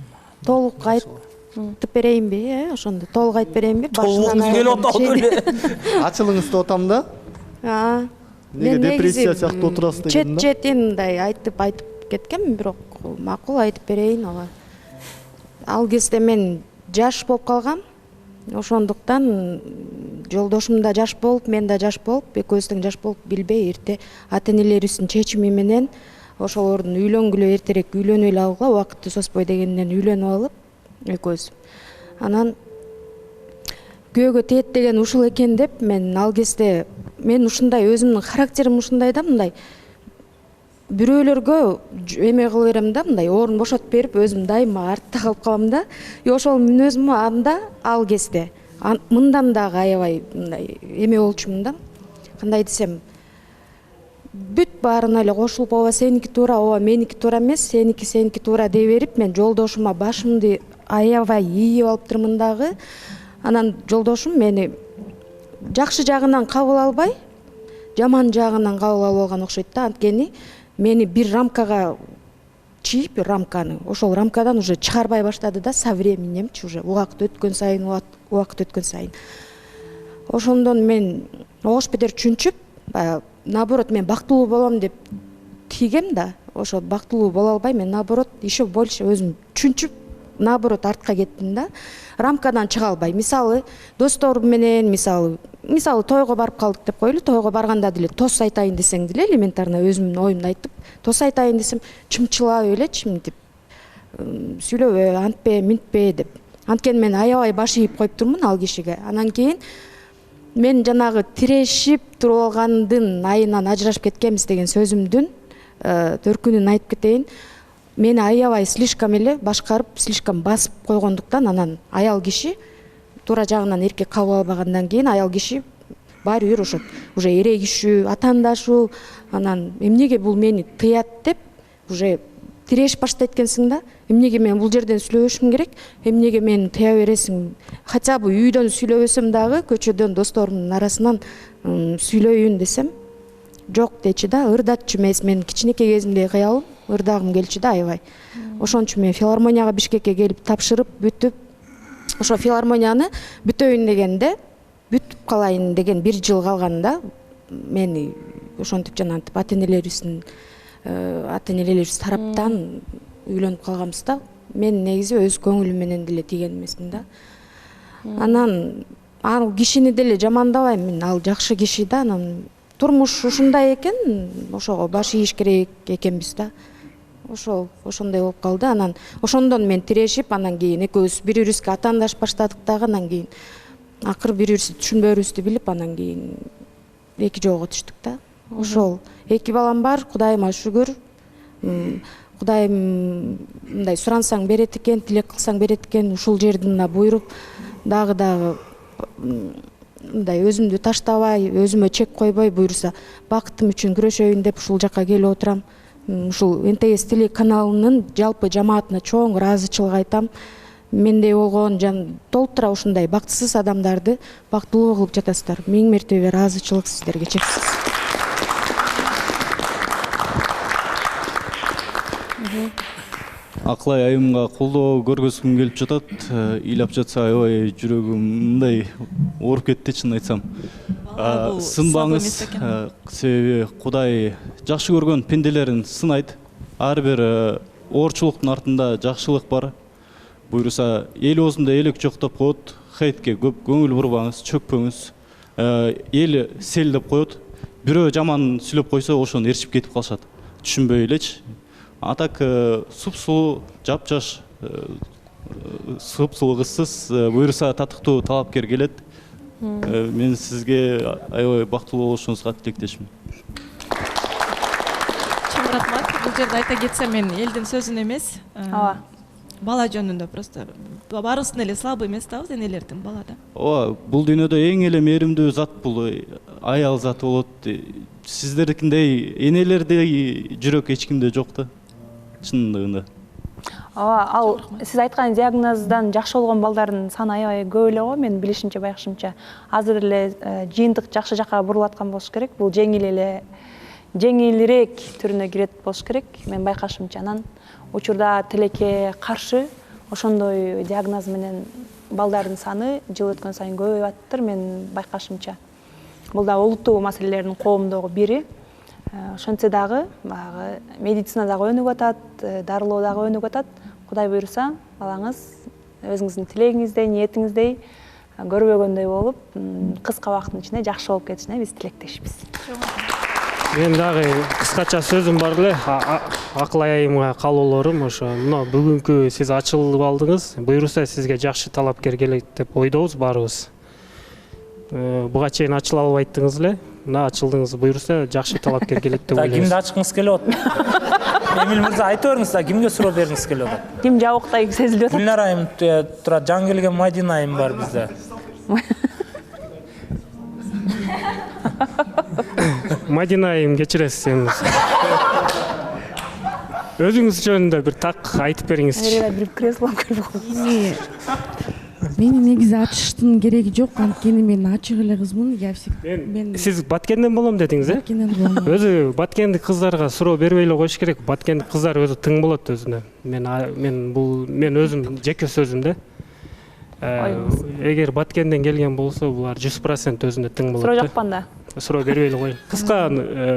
толук айтып берейинби, ошондо толук айтып берейинби? Толугуңуз келип атат. Ачылыңыз деп атам да. Неге депрессия сыяктуу отурасыз деген да? Четин мындай айтып кеткем, бирок макул айтып берейин алар. Ал кезде мен жаш болуп калгам. Ошондуктан жолдошум да жаш болуп, мен да жаш болуп, экөөбүздүн жаш болуп билбей эрте ата-энелерибиздин чечими менен ошолордун үйлөнгүлө эртерээк үйлөнүп эле алгыла, убакытты созбой дегенден үйлөнүп алып экөөбүз. Анан күйөөгө тиет деген ушул экен деп мен ал кезде мен ушундай өзүмдүн характерим ушундай да, мындай бирөөлөргө эме кыла берем да, мындай орун бошотуп берип, өзүм дайыма артта калып калам да. Ошол мүнөзүм анда ал кезде мындан дагы аябай мындай эме болчумун да. Кандай десем, бүт баарына эле кошулуп, ооба сеники туура, ооба меники туура эмес, сеники туура дей берип, мен жолдошума башымды аябай ийип алыптырмын дагы. Анан жолдошум мени жакшы жагынан кабыл албай, жаман жагынан кабыл алып алган окшойт да. Анткени мени бир рамкага чийип, рамканы, ошол рамкадан уже чыгарбай баштады да, со временемчи, уже убакыт өткөн сайын. Ошондон мен ош бетер чүнчүп, наоборот мен бактылуу болом деп тийгем да, ошо бактылуу боло албай, мен наоборот еще больше өзүм чүнчүп, наоборот артка кеттим да. Рамкадан чыга албай. Мисалы, досторум менен, мисалы тойго барып калдык деп койлу, тойго барганда деле тос айтайын десең деле элементарно өзүмдүн оюмду айтып, тос айтайын десем, чымчылап элечи мынтип сүйлөбө, антпе, минтпе деп. Анткени мен аябай баш ийип коюптурмун ал кишиге. Анан кийин мен жанагы тирешип туруп алгандын айынан ажырашып кеткенбиз деген сөзүмдүн төркүнүн айтып кетейин. Мени аябай слишком эле башкарып, слишком басып койгондуктан, анан аял киши туура жагынан эркек кабыл албагандан кийин аял киши баары бир ошо уже эрегишүү, атаандашуу, анан эмнеге бул мени тыят деп уже тирешип баштайт экенсиң да. Эмнеге мен бул жерден сүйлөбөшүм керек, эмнеге мени тыя бересиң? Хотя бы үйдөн сүйлөбөсөм дагы, көчөдөн досторумдун арасынан сүйлөйүн десем, жок дечи да, ырдатчу эмес. Мен кичинекей кезимдеги кыялым, ырдагым келчү да аябай. Ошон үчүн мен филармонияга Бишкекке келип тапшырып, бүтүп, ошо филармонияны бүтөйүн дегенде, бүтүп калайын деген бир жыл калганда, мени ошентип жанагынтип ата-энелерибиз тараптан үйлөнүп калганбыз да. Мен негизи өз көңүлүм менен деле тийген эмесмин да. Анан ал кишини деле жамандабайм мен, ал жакшы киши да. Анан турмуш ушундай экен, ошого баш ийиш керек экенбиз да. Ошондой болуп калды. Анан ошондон мен тирешип, анан кийин экөөбүз бири-бирибизге атаандашып баштадык дагы. Анан кийин акыры бири-бирибизди түшүнбөөрүбүздү билип, анан кийин эки жолго түштүк да. Ошол эки балам бар, Кудайыма шүгүр. Кудайым мындай сурансаң берет экен, тилек кылсаң берет экен. Ушул жерди мына буйруп, дагы мындай өзүмдү таштабай, өзүмө чек койбой, буйруса бакытым үчүн күрөшөйүн деп ушул жакка келип отурам. Ушул НТС телеканалынын жалпы жамаатына чоң ыраазычылык айтам. Мендей болгон толтура ушундай бактысыз адамдарды бактылуу кылып жатасыздар. Миң мертебе ыраазычылык сиздерге чексиз. Акылай айымга колдоо көргөзгүм келип жатат. Ыйлап жатса аябай жүрөгүм мындай ооруп кетти, чын айтсам. Сынбаңыз, себеби Кудай жакшы көргөн пенделерин сынайт. Ар бир оорчулуктун артында жакшылык бар. Буйруса эл оозунда элек жок деп коет. Хейтке көп көңүл бурбаңыз, чөкпөңүз. Эл сел деп коет. Бирөө жаман сүйлөп койсо, ошону ээрчип кетип калышат. Түшүнбөй элечи. Атак супсулуу, жапжаш, супсулуу кызсыз, буйруса татыктуу талапкер келет. Мен сизге аябай бактылуу болушуңузга тилектешмин. Чоң рахмат. Бул жерде айта кетсем, мен элдин сөзүн эмес, бала жөнүндө просто баарыбыздын эле слабый местабыз энелердин, балада. Ооба, бул дүйнөдө эң эле мээримдүү зат бул аял заты болот. Сиздердикиндей энелердей жүрөк эч кимде жок да. Чындыгында. Ооба, ал сиз айткан диагноздан жакшы болгон балдардын саны аябай көп эле го, мен билишимче, байкашымча. Азыр эле жыйынтык жакшы жакка бурулуп аткан болуш керек. Бул жеңилирээк түрүнө кирет болуш керек, мен байкашымча. Анан учурда тилекке каршы ошондой диагноз менен балдардын саны жыл өткөн сайын көбөйүп атыптыр, мен байкашымча. Бул да олуттуу маселелердин коомдогу бири. Ошентсе дагы баягы медицина дагы өнүгүп атат, дарылоо дагы өнүгүп атат. Кудай буйруса, балаңыз өзүңүздүн тилегиңиздей, ниетиңиздей көрбөгөндөй болуп, кыска убакыттын ичинде жакшы болуп кетишине биз тилектешпиз. Мен дагы кыскача сөзүм бар эле. Акылай айымга каалоолорум ошо. Мына бүгүнкү сиз ачылып алдыңыз. Буйруса сизге жакшы талапкер келет деп ойдобуз баарыбыз. Буга чейин ачыла албайттыңыз эле. мына ачылдыңыз буюрса жакшы талапкер келет деп ойлойбуз. Кимди ачкыңыз келип атат? Эмил мырза айтып бериңиз да, кимге суроо бергиңиз келип атат? Ким жабыктай сезилип атат? Гүлнар айым турат, жаңы келген Мадина айым бар бизде. Мадина айым, кечиресиз эми. Өзүңүз жөнүндө бир так айтып бериңизчи. Бир кресло көрүп. Мени негизи ачыштын кереги жок, анткени мен ачык эле кызмын. Сиз Баткенден болом дедиңиз, э? Баткенден болом. Өзү Баткендик кыздарга суроо бербей эле коюш керек. Баткендик кыздар өзү тың болот өзүнө. Мен өзүм жеке сөзүм да. Эгер Баткенден келген болсо, булар 100% өзүнө тың болот. Суроо жакпанда. Суроо бербей эле коюн. Кыска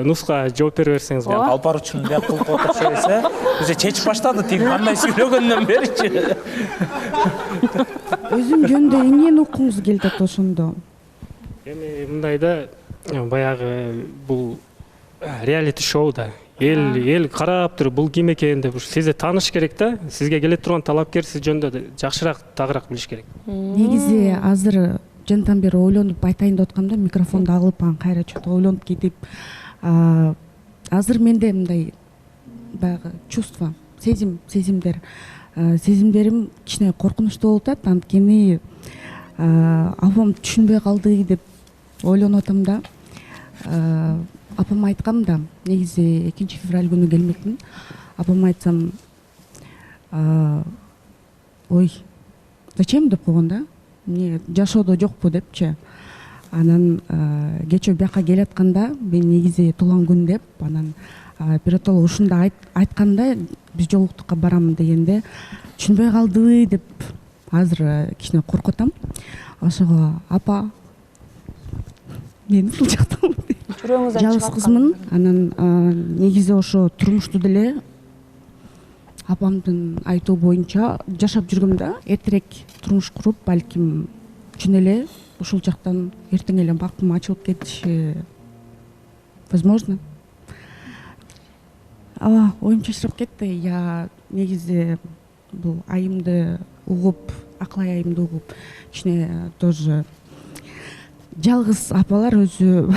нуска жооп бере берсеңиз болот. Алпар үчүн бияк кылып отурсаңыз, Уже чечип баштады, тиги кандай сүйлөгөндөн беричи. Өзүм жөнүндө эмнени уккуңуз келип атат ошондо? Эми мындай да, баягы бул реалити шоу да. Эл карап туруп бул ким экен деп сизди тааныш керек да. Сизге келе турган талапкер сиз жөнүндө жакшыраак, тагыраак билиш керек. Негизи азыр жантан бери ойлонуп айтайын деп аткам да, микрофонду алып анан кайра чөтө ойлонуп кетип, азыр менде мындай баягы чувство, сезимдерим кичине коркунучтуу болуп атат, анткени апам түшүнбөй калды деп ойлонуп атам да. Апама айткам да, негизи 2-февраль күнү келмекмин. Апама айтсам, ой, зачем деп койгон да, эмне жашоодо жокпу депчи. Анан кечээ бияка келатканда, мен негизи туулган күн деп, анан биротоло ушунда айтканда, биз жолуктукка барамын дегенде, түшүнбөй калдыбы деп азыр кичине коркуп атам. Ошого апа, мен ушул жактамын. Жалгыз кызмын, анан негизи ошо турмушту деле апамдын айтуу боюнча жашап жүргөм да. Эртерээк турмуш куруп, балким чын эле ушул жактан эртең эле бактым ачылып кетиши возможно. Оюм чачырап кетти. Я негизи бул айымды угуп, Акылай айымды угуп, кичине тоже жалгыз апалар өзү.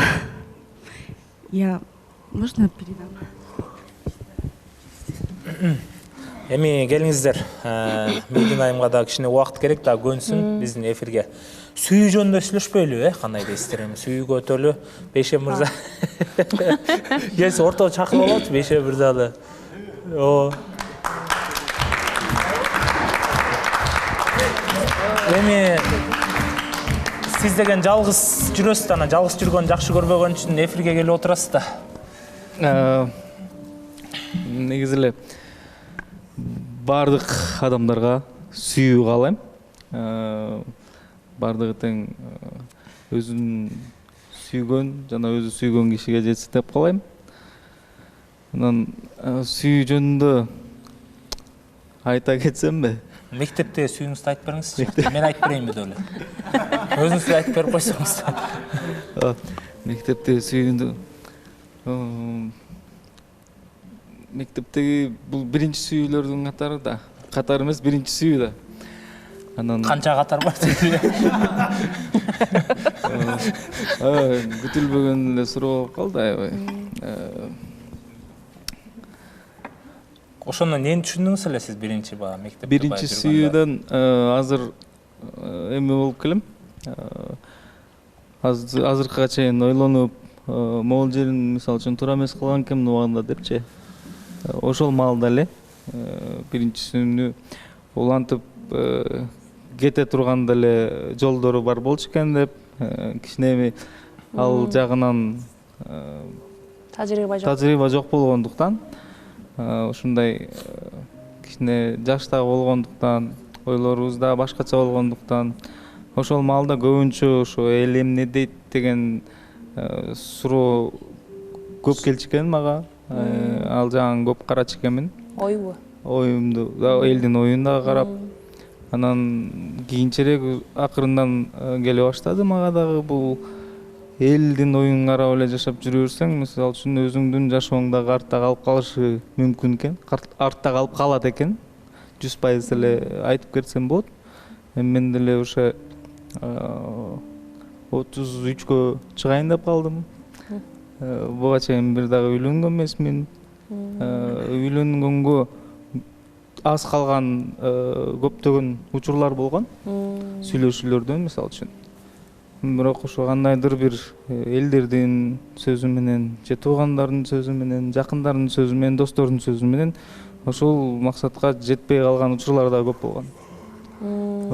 Я можно передам? Эми келиңиздер. Мадина айымга да кичине убакыт керек да, көнсүн биздин эфирге. Сүйүү жөнүндө сүйлөшпөйлү, кандай дейсиздер? Эми сүйүүгө өтөлү. Бейше мырза. Келсе ортого чакырып алачы Бейше мырзаны. Эми сиз деген жалгыз жүрөсүз да, жалгыз жүргөн жакшы көрбөгөн үчүн эфирге келип отурасыз да. Негизи эле бардык адамдарга сүйүү каалайм. Бардыгы тең өзүн сүйгөн жана өзү сүйгөн кишиге жетсин деп каалайм. Анан сүйүү жөнүндө айта кетсемби? Мектепте сүйүүңүздү айтып бериңизчи. Мен айтып берейинби деле? Өзүңүз айтып берип койсоңуз. Мектепте сүйүүнү мектептеги бул биринчи сүйүүлөрдүн катары да. Катары эмес, биринчи сүйүү да. Анан канча катар бар? Күтүлбөгөн эле суроо болуп калды, аябай. Ошондон эмне түшүндүңүз эле сиз биринчи мектепте? Биринчи сүйүүдөн азыр эме болуп келем. Азыркыга чейин ойлонуп, могул жерин мисалы үчүн туура эмес кылган экенмин убагында депчи. Ошол маалда эле биринчисүнү улантып кете турганда эле жолдору бар болчу экен деп, кичине эми ал жагынан тажрыйба жок болгондуктан, ушундай кичине жаштагы болгондуктан, ойлорубуз да башкача болгондуктан, ошол маалда көбүнчө ошо эл эмне дейт деген суроо көп келчү экен мага. Ал жагын көп карачу экенмин. Ойбу? Оюмду, элдин оюн дагы карап, анан кийинчерээк акырындан келе баштады мага дагы бул элдин оюн карап эле жашап жүрө берсең, мисалы үчүн өзүңдүн жашооң дагы артта калып калышы мүмкүн экен, артта калып калат экен. 100% эле айтып кетсем болот. Мен деле ошо 33кө чыгайын деп калдым. Буга чейин бир дагы үйлөнгөн эмесмин. Үйлөнгөнгө аз калган көптөгөн учурлар болгон. Сүйлөшүүлөрдөн мисалы үчүн. Бирок ошо кандайдыр бир элдердин сөзү менен, же туугандардын сөзү менен, жакындардын сөзү менен, достордун сөзү менен ошол максатка жетпей калган учурлар да көп болгон.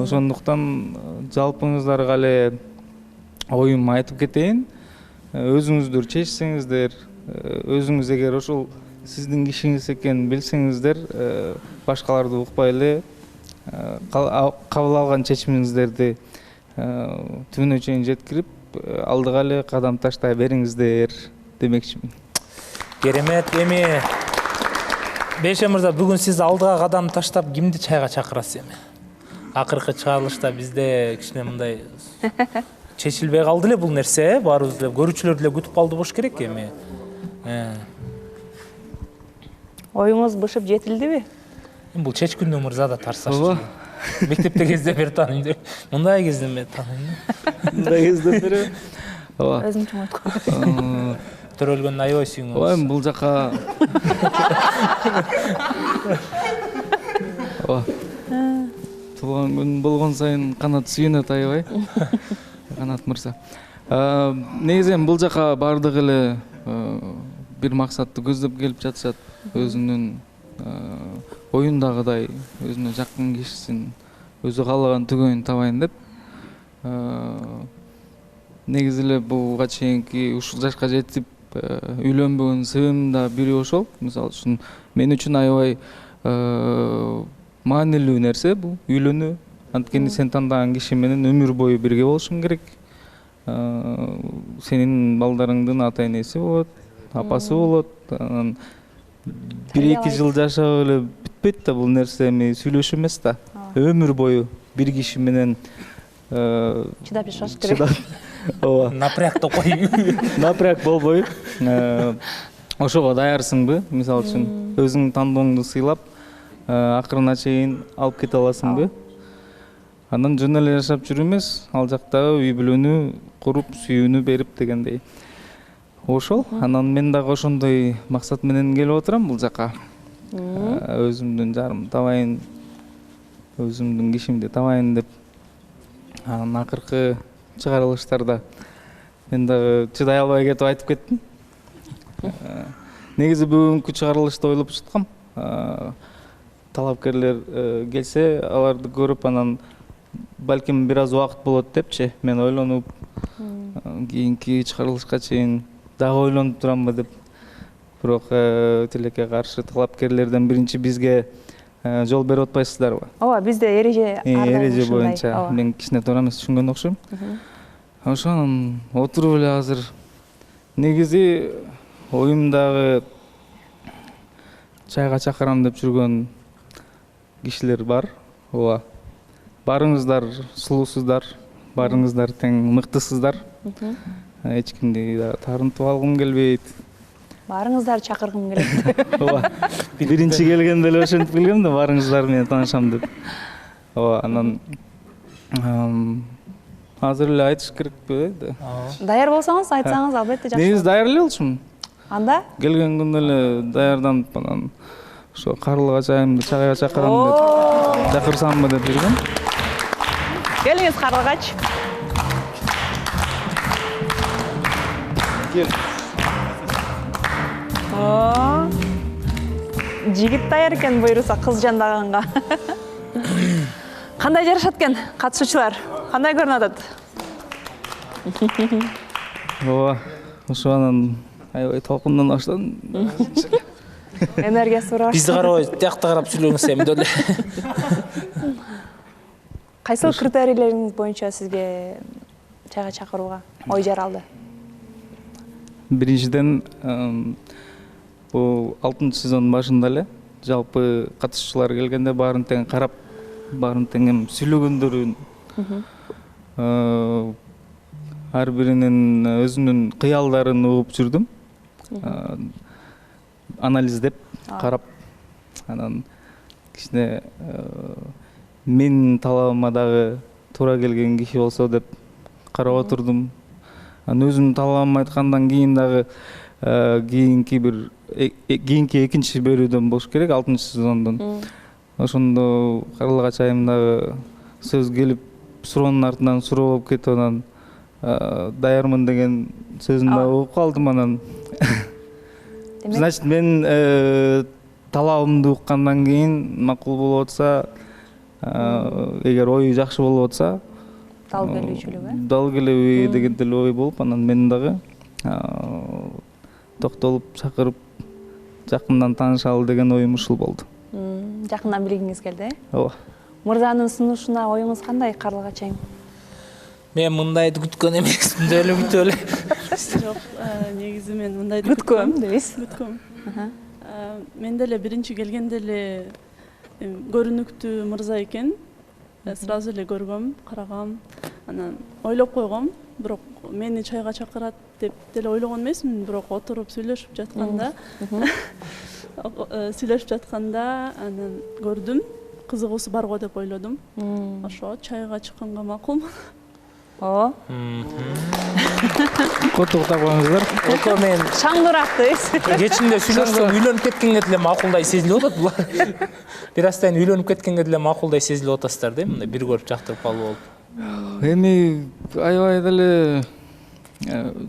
Ошондуктан жалпыңыздарга эле оюм айтып кетейин. Өзүңүздөр чечсеңиздер, өзүңүз эгер ошол сиздин кишиңиз экенин билсеңиздер, башкаларды укпай эле кабыл алган чечимиңиздерди түбүнө чейин жеткирип, алдыга эле кадам таштай бериңиздер демекчимин. Керемет. Эми Бейше мырза, бүгүн сиз алдыга кадам таштап кимди чайга чакырасыз эми? Акыркы чыгарылышта бизде кичине мындай чечилбей калды эле бул нерсе, баарыбыз эле көрүүчүлөр деле күтүп калды болуш керек эми. Оюңуз бышып жетилдиби? Бул чечкүндүү мырза да тарсаш. Мектепте кезде бери тааныйм деп. Мындай кезде мен тааныйм. Мындай кезде бери. Ооба. Өзүмчүн айткан. Төрөлгөн аябай сүйүңүз. Ой, бул жака. Ооба. Туулган күн болгон сайын канат сүйүнөт аябай. Канат мырза. Негизи бул жака бардык эле бир максатты көздөп келип жатышат. Өзүнүн оюндагыдай өзүнө жакын кишисин өзү каалаган түгөйүн табайын деп. Негизи эле буга чейинки ушул жашка жетип үйлөнбөгөн себебим да бири ошол. Мисалы үчүн мен үчүн аябай маанилүү нерсе бул үйлөнүү. Анткени сен тандаган киши менен өмүр бою бирге болушуң керек. Сенин балдарыңдын ата энеси болот, апасы болот. 1-2 жыл жашап эле бүтпөйт да бул нерсе, эми сүйлөшүү эмес да. Өмүр бою бир киши менен чыдап жашаш керек. Ооба. Напрягды кой. Напряг болбой. Ошого даярсыңбы? Мисалы үчүн өзүңдүн тандооңду сыйлап, акырына чейин алып кете аласыңбы? Андан жөн эле жашап жүрүү эмес, ал жакта үй бүлөнү куруп, сүйүүнү берип дегендей. Ошол. Анан мен дагы ошондой максат менен келип отурам бул жака. Өзүмдүн жарымды табайын, өзүмдүн кишимди табайын деп. Анан акыркы чыгарылыштарда мен дагы чыдай албай кетип айтып кеттим. Негизи бүгүнкү чыгарылышты ойлоп чыккам. Талапкерлер келсе, аларды көрүп анан балким бир аз убакыт болот депчи, мен ойлонуп кийинки чыгарылышка чейин дагы ойлонуп турамбы деп. Бирок тилекке каршы талапкерлерден биринчи бизге жол берип атпайсыздарбы? Ооба, бизде эреже Эреже боюнча мен кичине туура эмес түшүнгөн окшойм. Ошонун отуруп эле азыр негизи оюмдагы чайга чакырам деп жүргөн кишилер бар. Ооба. Барыңыздар сулуусуздар, барыңыздар тең мыктысыздар. Эч кимди да таарынтып алгым келбейт. Барыңыздар чакыргым келет. Ооба. Биринчи келгенде эле ошентип келгем да, барыңыздар менен таанышам деп. Ооба, анан азыр эле айтыш керекпи да? Даяр болсоңуз айтсаңыз, албетте жакшы. Негизи даяр эле болчумун. Анда? Келген күндө эле даярданып анан ошо Карлыга чайымды чайга чакырам деп, чакырсамбы деп жүргөм. Келиңиз Карлыгач. Жигит даяр экен буйруса кыз жандаганга. Кандай жарашат экен катышуучулар? Кандай көрүнүп атат? Ооба, ошо анан аябай толкундон баштадым. Энергиясы бар. Бизди карабай, тиякты карап сүйлөңүз эми деле. Кайсыл критерийлериңиз боюнча сизге чайга чакырууга ой жаралды? Биринчиден, бул 6-сезондун башында эле жалпы катышуучулар келгенде баарын тең карап, баарын тең сүйлөгөндөрүн, ар биринин өзүнүн кыялдарын угуп жүрдүм. Анализдеп, карап, анан кичине менин талабыма дагы туура келген киши болсо деп карап отурдум. Анан өзүмдүн талабымды айткандан кийин дагы кийинки экинчи берүүдөн болуш керек, 6-сезондон. Ошондо Карлыгач айым дагы сөз келип, суроонун артынан суроо болуп кетип, анан даярмын деген сөзүн да угуп калдым. Анан значит мен талабымды уккандан кийин макул болуп атса, эгер ою жакшы болуп атса, дал келүүчүлүк, дал келеби деген деле ой болуп, анан мен дагы токтолуп чакырып жакындан таанышалы деген оюм ушул болду. Жакындан билгиңиз келди, э? Ооба. Мырзанын сунушуна оюңуз кандай, Карлыгач айым? Мен мындайды күткөн эмесмин, деле күтүп эле. Жок, негизи мен мындайды күткөм дейсиз. Күткөм. Мен деле биринчи келгенде эле көрүнүктүү мырза экен. Сразу эле көргөм, карагам, анан ойлоп койгом, бирок мени чайга чакырат деп деле ойлогон эмесмин, бирок отуруп сүйлөшүп жатканда анан көрдүм, кызыгуусу бар го деп ойлодум. Ошо чайга чыкканга макулмун. О. Котуктап коюңуздар. Oko мен шаңдырактайсыз. Кечинде сүйлөшсөм үйлөнүп кеткенге деле макулдай сезилип атат булар. Бир астан үйлөнүп кеткенге деле макулдай сезилип атасыздар да, мындай бир көрүп жактырып калып болуп. Эми аябай деле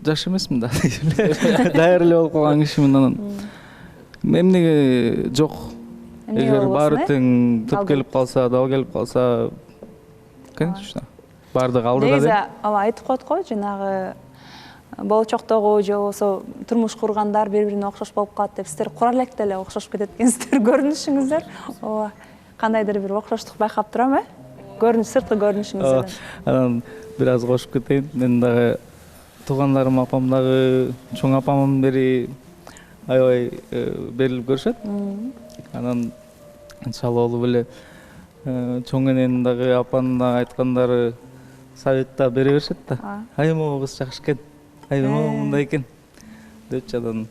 жаш эмесмин да. Даяр эле болуп калган кишимин, анан эмнеге жок. Эгер баары тең туп келип калса, дал келип калса, конечно. Бардыгы алдыда деп. Негизи айтып коет го, жанагы болочоктогу же болбосо турмуш кургандар бири-бирине окшош болуп калат деп, сиздер кура элек деле окшош кетет экенсиздер, көрүнүшүңүздөр. Ооба. Кандайдыр бир окшоштук байкап турам, э? Көрүнүш, сырткы көрүнүшүңүздөн. Анан бир аз кошуп кетейин. Мен дагы туугандарым, апам дагы, чоң апамдын бери аябай берилип көрүшөт. Анан чалуулуу эле чоң эненин дагы, апанын дагы айткандары совет бере беришет да. Айым кыз жакшы экен, айым мындай экен депчи, анан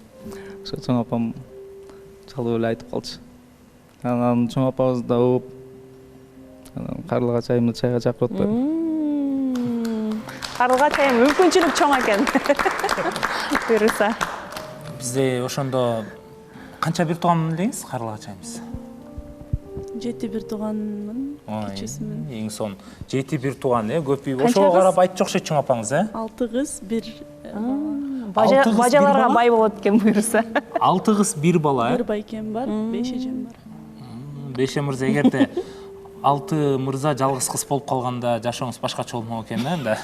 ошо чоң апам чалуу эле айтып калчу. Анан чоң апабыз да угуп, анан Карлыгач айымды чайга чакырып атпайбы. Карлыгач айым мүмкүнчүлүк чоң экен. Буюрса. Бизде ошондо канча бир тууган элеңиз, Карлыгач айымыз? 7 бир тууганмын, кичисимин. Эң сон 7 бир тууган, көп үй. Ошого карап айтчу окшойт чоң апаңыз, э? 6 кыз, 1 бажаларга бай болот экен буюрса. 6 кыз, 1 бала, э? 1 байкем бар, 5 эжем бар. 5 мырза, эгерде 6 мырза жалгыз кыз болуп калганда жашооңуз башкача болмок экен да.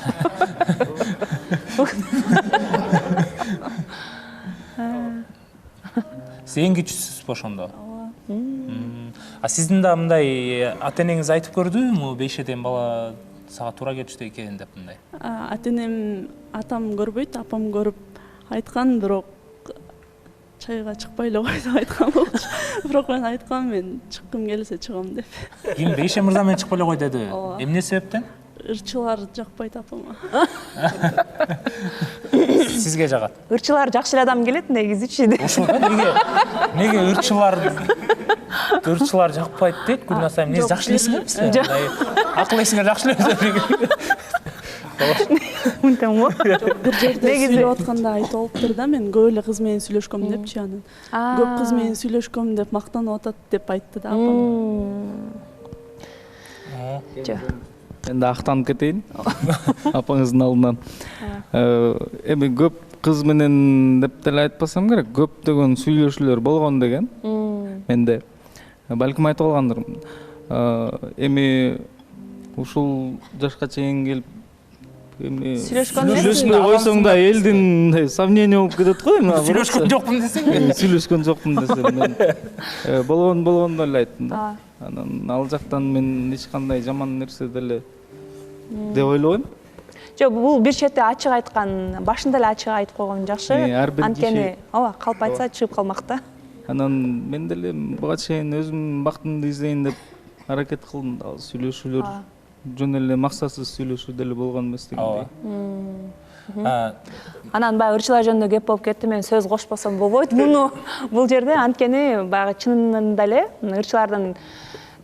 Сиз эң кичүүсүзбү ошондо? А сиздин да мындай ата-энеңиз айтып көрдүбү, 5 бала сага туура келчү экен деп мындай? Ата-энем, атам көрбөйт, апам көрүп айткан, бирок чайга чыкпай эле кой деп айткан болчу. Бирок мен айткам, мен чыккым келсе чыгам деп. Ким Бейше мырза менен чыкпай эле кой деди? Эмне себептен? Ырчылар жакпайт апама. Сизге жагат? Ырчылар жакшы адам келет негизичи. Ошо да, неге ырчылар жакпайт дейт, Гүлназ айым, эмне жакшы элесиңерби сиздер? Акыл эсиңер жакшы эле. Бир жерде сүйлөп атканда айтып алыптыр да, мен көп эле кыз менен сүйлөшкөм депчи, анан көп кыз менен сүйлөшкөм деп мактанып атат деп айтты да апам. Мен да актанып кетейин апаңыздын алдынан. Эми көп кыз менен деп деле айтпасам керек, көптөгөн сүйлөшүүлөр болгон деген менде. Балким айтып алгандырмын. Эми ушул жашка чейин келип сүйлөшпөй койсоң да элдин сомнение болуп кетет го. Сүйлөшкөн жокмун десең? Сүйлөшкөн жокмун десем, мен болгондо эле айттым да. Анан ал жактан мен эч кандай жаман нерсе деле деп ойлобойм. Жок, бул бир чети ачык айткан, башында эле ачык айтып койгон жакшы. Анткени, ооба, калп айтса чыгып калмак да. Анан мен деле буга чейин өзүм бактымды издейин деп аракет кылдым да, сүйлөшүүлөр жөн эле максатсыз сүйлөшүү деле болгон эмес дегендей. Анан баягы ырчылар жөнүндө кеп болуп кетти, мен сөз кошпосом болбойт. Бул жерде анткени баягы чынында эле ырчылардын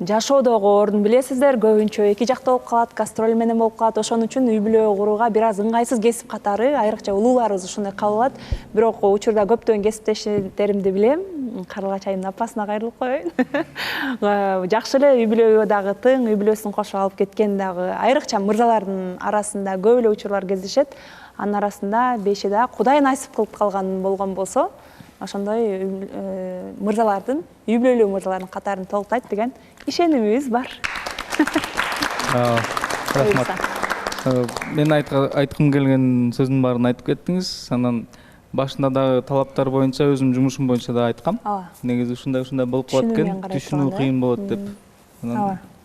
жашоодогу ордун билесиздер, көбүнчө эки жакта болуп калат, гастроль менен болуп калат. Ошон үчүн үй бүлө курууга бир аз ыңгайсыз кесип катары, айрыкча улууларыбыз ушундай кабыл алат. Бирок учурда көптөгөн кесиптештеримди билем. Карлыгач айымдын апасына кайрылып коеюн. Жакшы эле үй бүлөгө дагы тың, үй бүлөсүн кошо алып кеткен дагы айрыкча мырзалардын арасында көп эле учурлар кездешет. Анын арасында беши да Кудай насип кылып калган болгон болсо, ошондой мырзалардын, үй бүлөлүү мырзалардын катарын толуктайт деген ишенимибиз бар. Рахмат. Мен айткым келген сөздүн баарын айтып кеттиңиз. Анан башында дагы талаптар боюнча, өзүм жумушум боюнча да айткам. Негизи ушундай болуп калат экен, түшүнүү кыйын болот деп.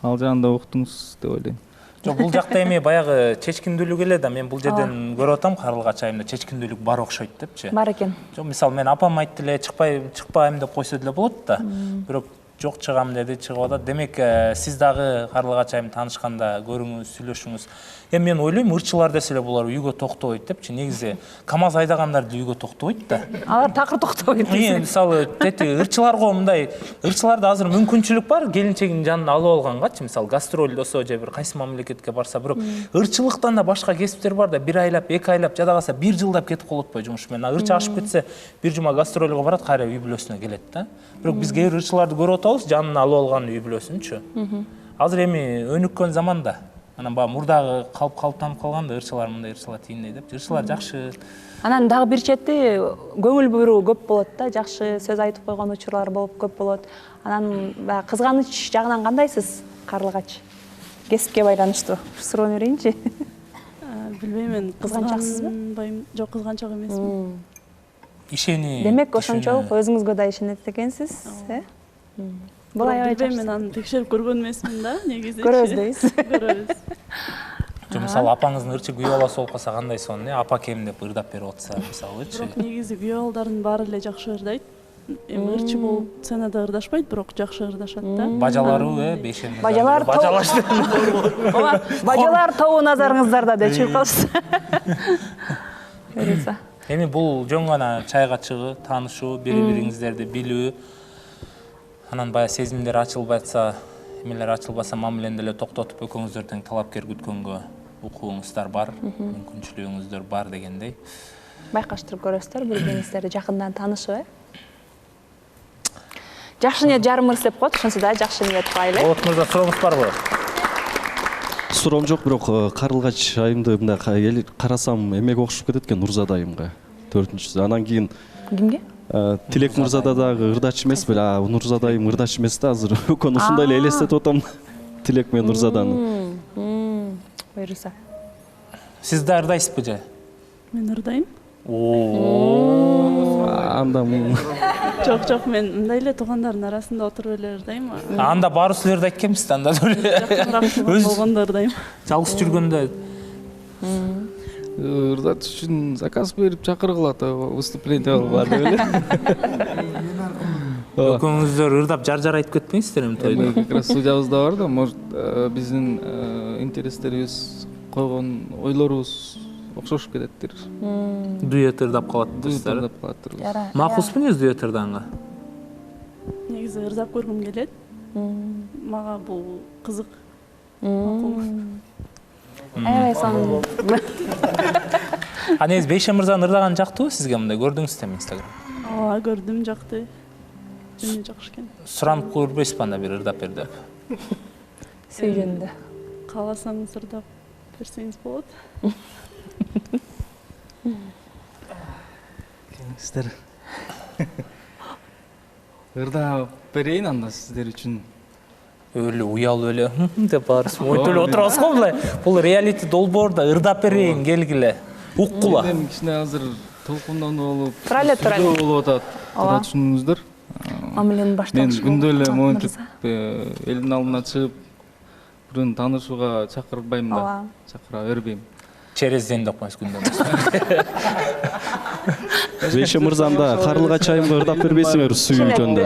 Ал жагында уктуңуз деп ойлойм. Жок, бул жакта эми баягы чечкиндүүлүк эле да, мен бул жерден көрүп атам, Карлыгач айымда чечкиндүүлүк бар окшойт депчи. Бар экен. Жок, мисалы мен апам айтты эле, чыкпайм деп койсо деле болот да. Бирок жок, чыгам деди, чыгып атат. Демек, сиз дагы Карлыгач айым таанышканда көрүңүз, сүйлөшүңүз. Эми мен ойлойм, ырчылар десе эле булар үйгө токтобойт депчи. Негизи КамАЗ айдагандар үйгө токтобойт да. Алар такыр токтобойт. Мисалы, ырчыларга мындай, ырчыларда азыр мүмкүнчүлүк бар, келинчегинин жанына алып алгангачы, мисалы гастролдосо же бир кайсы мамлекетке барса, бирок ырчылыктан да башка кесиптер бар да, 1 айлап, 2 айлап, жада калса 1 жылдап кетип калып атпайбы жумуш менен. Ырчы ашып кетсе, 1 жума гастролго барат, кайра үй бүлөсүнө келет да. Бирок биз кээ бир ырчыларды көрүп атабыз, жанына алып алган үй бүлөсүнчү. Азыр эми өнүккөн заманда, анан баягы мурдагы калыптанып калганда ырчылар мындай, ырчылар тигиндей деп. Ырчылар жакшы. Анан дагы бир чети көңүл буруу көп болот да, жакшы сөз айтып койгон учурлар болуп көп болот. Анан баягы кызганыч жагынан кандайсыз, Карлыгач? Кесипке байланыштуу суроону берейинчи. Билбейм, мен кызганчаксызбы? Жок, кызганчак эмесмин. Ишени. Демек, ошончолук өзүңүзгө да ишенет экенсиз, э? Бул аябай жакшы. Билбейм, мен аны текшерип көргөн эмесмин да, негизи. Көрөбүз дейсиз. Көрөбүз. Жо, мисалы апаңыздын ырчы күйөө баласы болуп калса кандай сонун, апа кем деп ырдап берип атса, мисалычы. Бирок негизи күйөө балдардын баары эле жакшы ырдайт. Эми ырчы болуп сценада ырдашпайт, бирок жакшы ырдашат да. Бажалары, бешем. Бажалар тобу назарыңыздарда деп чыгып калышты. Берилсе. Эми бул жөн гана чайга чыгуу, таанышуу, бири-бириңиздерди билүү. Анан баягы сезимдер ачылбай атса, эмелер ачылбаса, мамилени деле токтотуп экөөңүздөр тең талапкер күткөнгө укугуңуздар бар, мүмкүнчүлүгүңүздөр бар дегендей. Байкаштырып көрөсүздөр, бири-бириңиздерди жакындан таанышып, Жакшы ниет жарым ырыс деп коет, ошонсо да жакшы ниет кылайлы. Болот мырза, сурооңуз барбы? Суроом жок, бирок Карлыгач айымды мындай карасам эмеге окшоп кетет экен, Нурзада айымга. 4-чүсү. Анан кийин кимге? Тилек Мырзада дагы ырдачы эмес беле, Нурзада айым ырдачы эмес да, азыр экөөнү ушундай эле элестетип атам. Тилек менен Нурзаданы. Буйруса. Сиз да ырдайсызбы же? Мен ырдайм. Анда Жок, мен мындай эле туугандардын арасында отуруп эле ырдайм. Анда баары силер ырдайт экенбиз да, анда болгондо ырдайм. Жалгыз жүргөндө ырдатыш үчүн заказ берип чакыргылат, выступление кылгыла деп эле. Экөөңүздөр ырдап жар-жар айтып кетпейсиздер эми тойдо? Как раз судьябызда бар да, может биздин интерестерибиз, койгон ойлорубуз окшошуп кететтир. Дуэт ырдап калаттырсыздар. Макулсузбу негизи дуэт ырданга? Негизи ырдап көргүм келет. Мага бул кызык. Аябай сонун. А негизи Бейшем мырзанын ырдаганы жактыбы сизге, мындай көрдүңүздөрбү Инстаграмда? Ооба, көрдүм, жакты. Жөнү жакшы экен. Суранып көрбөйсүзбү анда бир ырдап бер деп? Сүйгөндө. Кааласаңыз ырдап берсеңиз болот. Кеңиштер. Ырдап берейин анда сиздер үчүн. Өлө уялып эле деп барсыз. Өтө эле отурасыз го мындай. Бул реалити долбоорда ырдап берейин келгиле. Уккула. Мен кичине азыр толкундануу болуп, турайлы болуп атат. Туура түшүнүңүздөр. Мамилени башталыш. Мен күндө эле монтип элдин алдына чыгып, бирөөнү таанышууга чакырбайм да. Чакыра бербейм. Через день деп коюңуз күндө. Бейшем мырзамда Карлыгач айымга ырдап бербейсиңер сүйүүтөндө.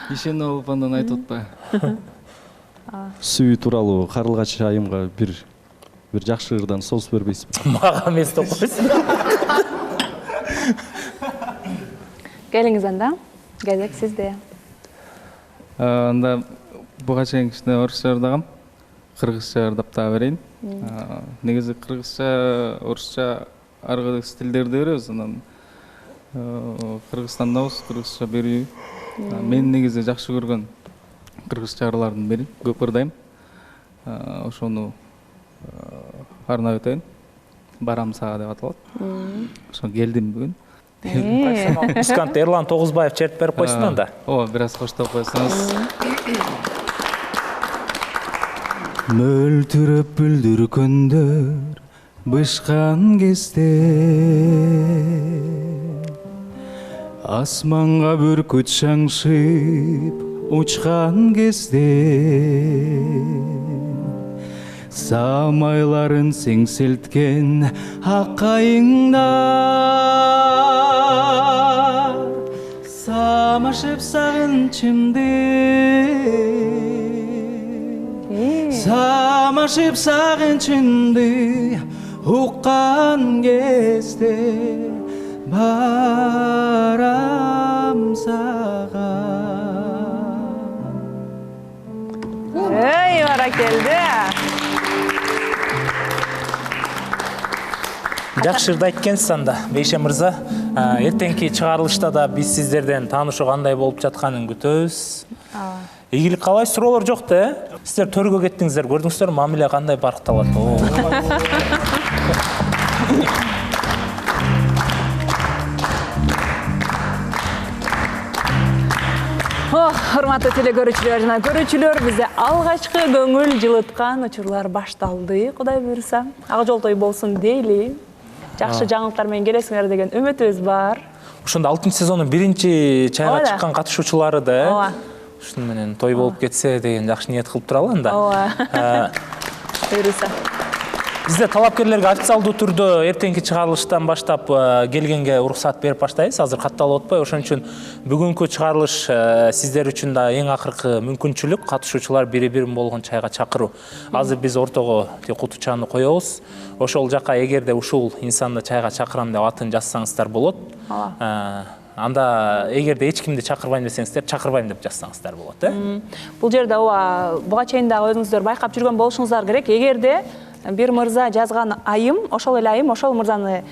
Ишене болуп андан айтып атпайбы? Сүйүү тууралуу Карлыгач айымга бир жакшы ырдан соус бербейсизби? Мага эмес деп койсуң. Келиңиз анда. Кезек сизде. Анда буга чейин кичине орусча ырдагам. Кыргызча ырдап дагы берейин. Негизи кыргызча, орусча ар кайсы стилдерди беребиз. Анан Кыргызстандабыз, кыргызча берүү. Мен негизи жакшы көргөн кыргызча ырлардын бири, көп ырдайм. Ошону арнап өтөйүн. Барам сага деп аталат. Ошо келдим бүгүн. Музыкант Эрлан Тогузбаев чертип берип койсун анда. Ооба, бир аз коштоп койсоңуз. Мөлтүрөп бүлдүр күндөр бышкан кезде асманга бүркүт шаңшып учкан кезде самайларын сеңселткен ак айыңдар самашып сагынчымды самашып сагынчымды уккан кезде барам сага. Ey, баракелде. Жакшы ырдайт экенсиз анда, Бейше мырза. Эртеңки чыгарылышта да биз сиздерден таанышуу кандай болуп жатканын күтөбүз. Ийгилик калай, суроолор жок да? Сиздер төргө кеттиңиздер, көрдүңүздөр, мамиле кандай баркталат? Урматтуу телекөрүүчүлөр жана көрүүчүлөр, бизде алгачкы көңүл жылыткан учурлар башталды. Кудай буйруса, ак жол той болсун дейли. Жакшы жаңылыктар менен келесиңер деген үмүтүбүз бар. Ошондо 6-сезондун биринчи чайга чыккан катышуучулары да ушун менен той болуп кетсе деген жакшы ниет кылып туралы анда. Буйруса. Бизде талапкерлерге официалдуу түрдө эртеңки чыгарылыштан баштап келгенге уруксат берип баштайбыз. Азыр катталып атпай, ошон үчүн бүгүнкү чыгарылыш сиздер үчүн да эң акыркы мүмкүнчүлүк, катышуучулар бири-бирин болгон чайга чакыруу. Азыр биз ортого кутучаны коебуз. Ошол жака эгерде ушул инсанды чайга чакырам деп атын жазсаңыздар болот. Анда эгерде эч кимди чакырбайм десеңиздер, чакырбайм деп жазсаңыздар болот, Бул жерде буга чейин дагы өзүңүздөр байкап жүргөн болушуңуздар керек. Эгерде бир мырза жазган айым, ошол эле айым, ошол мырзаны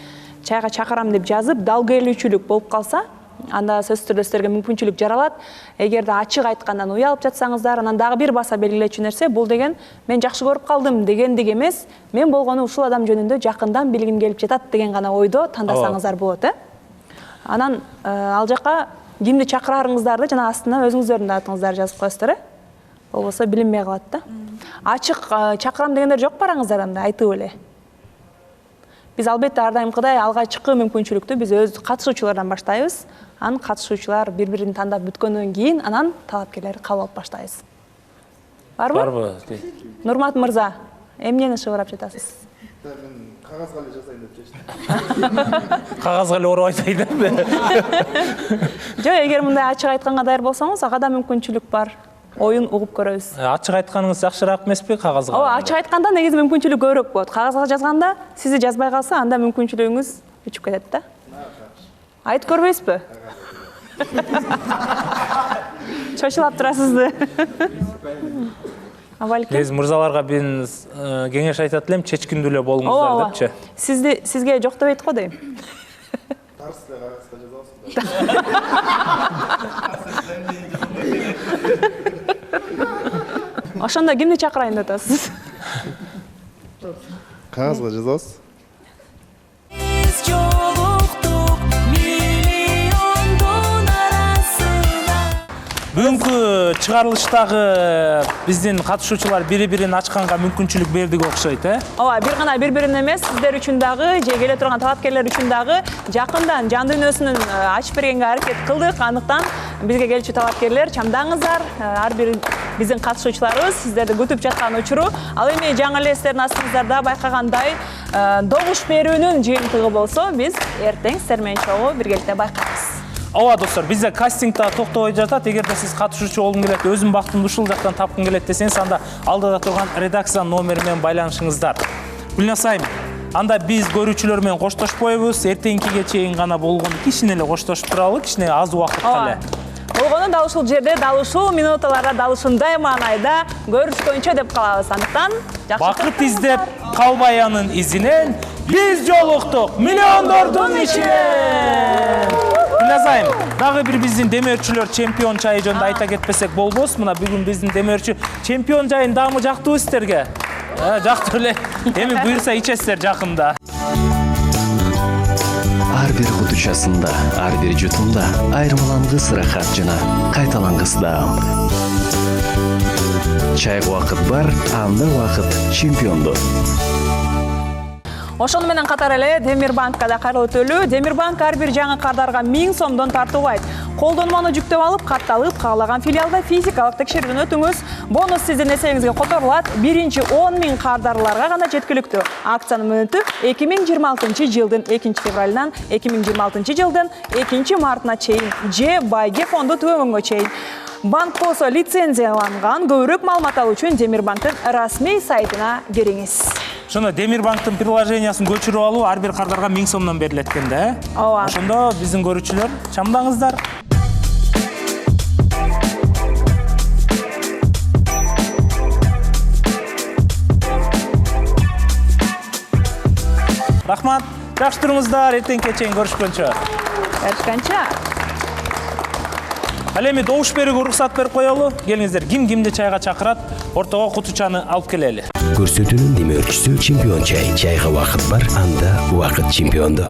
чайга чакырам деп жазып, дал келүүчүлүк болуп калса, анда сөзсүз түрдө сиздерге мүмкүнчүлүк жаралат. Эгерде ачык айткандан уялып жатсаңыздар, анан дагы бир баса белгилечү нерсе, бул деген мен жакшы көрүп калдым дегендик эмес, мен болгону ушул адам жөнүндө жакындан билгим келип жатат деген гана ойдо тандасаңыздар болот, Анан ал жака кимди чакырарыңыздарды жана астына өзүңүздөрдүн атыңыздарды жазып коесуздар, Болбосо билинбей калат да. Ачык чакырам дегендер жок бараңыздар анда, айтып эле. Биз албетте ар дайымкыдай алгачкы мүмкүнчүлүктү биз өз катышуучулардан баштайбыз. Анан катышуучулар бири-бирин тандап бүткөндөн кийин анан талапкерлерди кабыл алып баштайбыз. Барбы? Барбы? Нурмат мырза, эмнени шыбырап жатасыз? Мен кагазга эле жазайын деп чечтим. Кагазга эле ороп айтайын. Жок, эгер мындай ачык айтканга даяр болсоңуз, ага да мүмкүнчүлүк бар. Оюн угуп көрөбүз. Ачык айтканыңыз жакшыраак эмеспи кагазга? Ооба, ачык айтканда негизи мүмкүнчүлүк көбүрөөк болот. Кагазга жазганда сизди жазбай калса, анда мүмкүнчүлүгүңүз өчүп кетет да. Айтып көрбөйсүзбү? Чочулап турасызбы? Биз мырзаларга бир кеңеш айтат элем, чечкиндүү эле болуңуздар депчи. Сизге жок дебейт го дейм. Тарсыз кагазга жазасыздар. Ошондо кимди чакырайын деп атасыз? Кагазга жазасыз. Бүгүнкү чыгарылыштагы биздин катышуучулар бири-бирин ачканга мүмкүнчүлүк бердик окшойт, Ооба, бир гана бири-бирин эмес, сиздер үчүн дагы, же келе турган талапкерлер үчүн дагы жакындан жан дүйнөсүн ачып бергенге аракет кылдык. Андыктан бизге келчү талапкерлер, чамдаңыздар. Ар бир биздин катышуучуларыбыз сиздерди күтүп жаткан учуру. Ал эми жаңы эле сиздердин астыңыздарда байкагандай добуш берүүнүн жыйынтыгы болсо, биз эртең сиздер менен чогуу биргеликте байкайбыз. Ооба достор, бизде кастингда токтобой жатат. Эгерде сиз катышуучу болгуң келет, өзүм бактымды ушул жактан тапкым келет десеңиз, анда алдыда турган редакциянын номери менен байланышыңыздар. Гүлназ айым, анда биз көрүүчүлөр менен коштошпойбуз. Эртеңкиге чейин гана болгону кичине эле коштошуп туралы, кичине аз убакытка эле. болгону дал ушул жерде, дал ушул минуталарда, дал ушундай маанайда көрүшкөнчө деп калабыз. Андыктан Бакыт издеп калбаянын изинен биз жолуктук миллиондордун ичинен. Билазайым, дагы бир биздин демөөрчүлөр чемпион чайы жөнүндө айта кетпесек болбос. Мына бүгүн биздин демөөрчү чемпион чайын даамы жактыбы сиздерге? Жактыр эле. Эми буюрса ичесиздер жакында. Ар бир кутучасында, ар бир жутумда айырмалангыс ырахат жана кайталангыс даам. Чайга убакыт бар, анда убакыт чемпиондо. Ошону менен катар эле Демирбанкка да кайрылуу төлөө. Демирбанк ар бир жаңы кардарга 1000 сомдон тартуулайт. Колдонманы жүктөп алып, катталып, каалаган филиалда физикалык текшерүүнү өтүңүз. Бонус сиздин эсебиңизге которулат. Биринчи 10.000 кардарларга гана жеткиликтүү. Акциянын мөөнөтү 2026-жылдын 2-февралынан 2026-жылдын 2-мартына чейин же байге фонду төмөнгө чейин. Банк болсо лицензияланган. Көбүрөөк маалымат алуу үчүн Демирбанктын расмий сайтына кириңиз. Ошондо Демирбанктын приложениясын көчүрүп алуу ар бир кардарга 1000 сомдон берилет экен да. Ооба. Ошондо биздин көрүүчүлөр чамдаңыздар. Рахмат. Жакшы туруңуздар. Эртең кечен көрүшкөнчө. Ал эми добуш берүүгө уруксат берип коелу. Келиңиздер, ким кимди чайга чакырат, ортого кутучаны алып келели. Көрсөтүүнүн демөөрчүсү чемпион чай. Чайга убакыт бар, анда убакыт чемпиондо.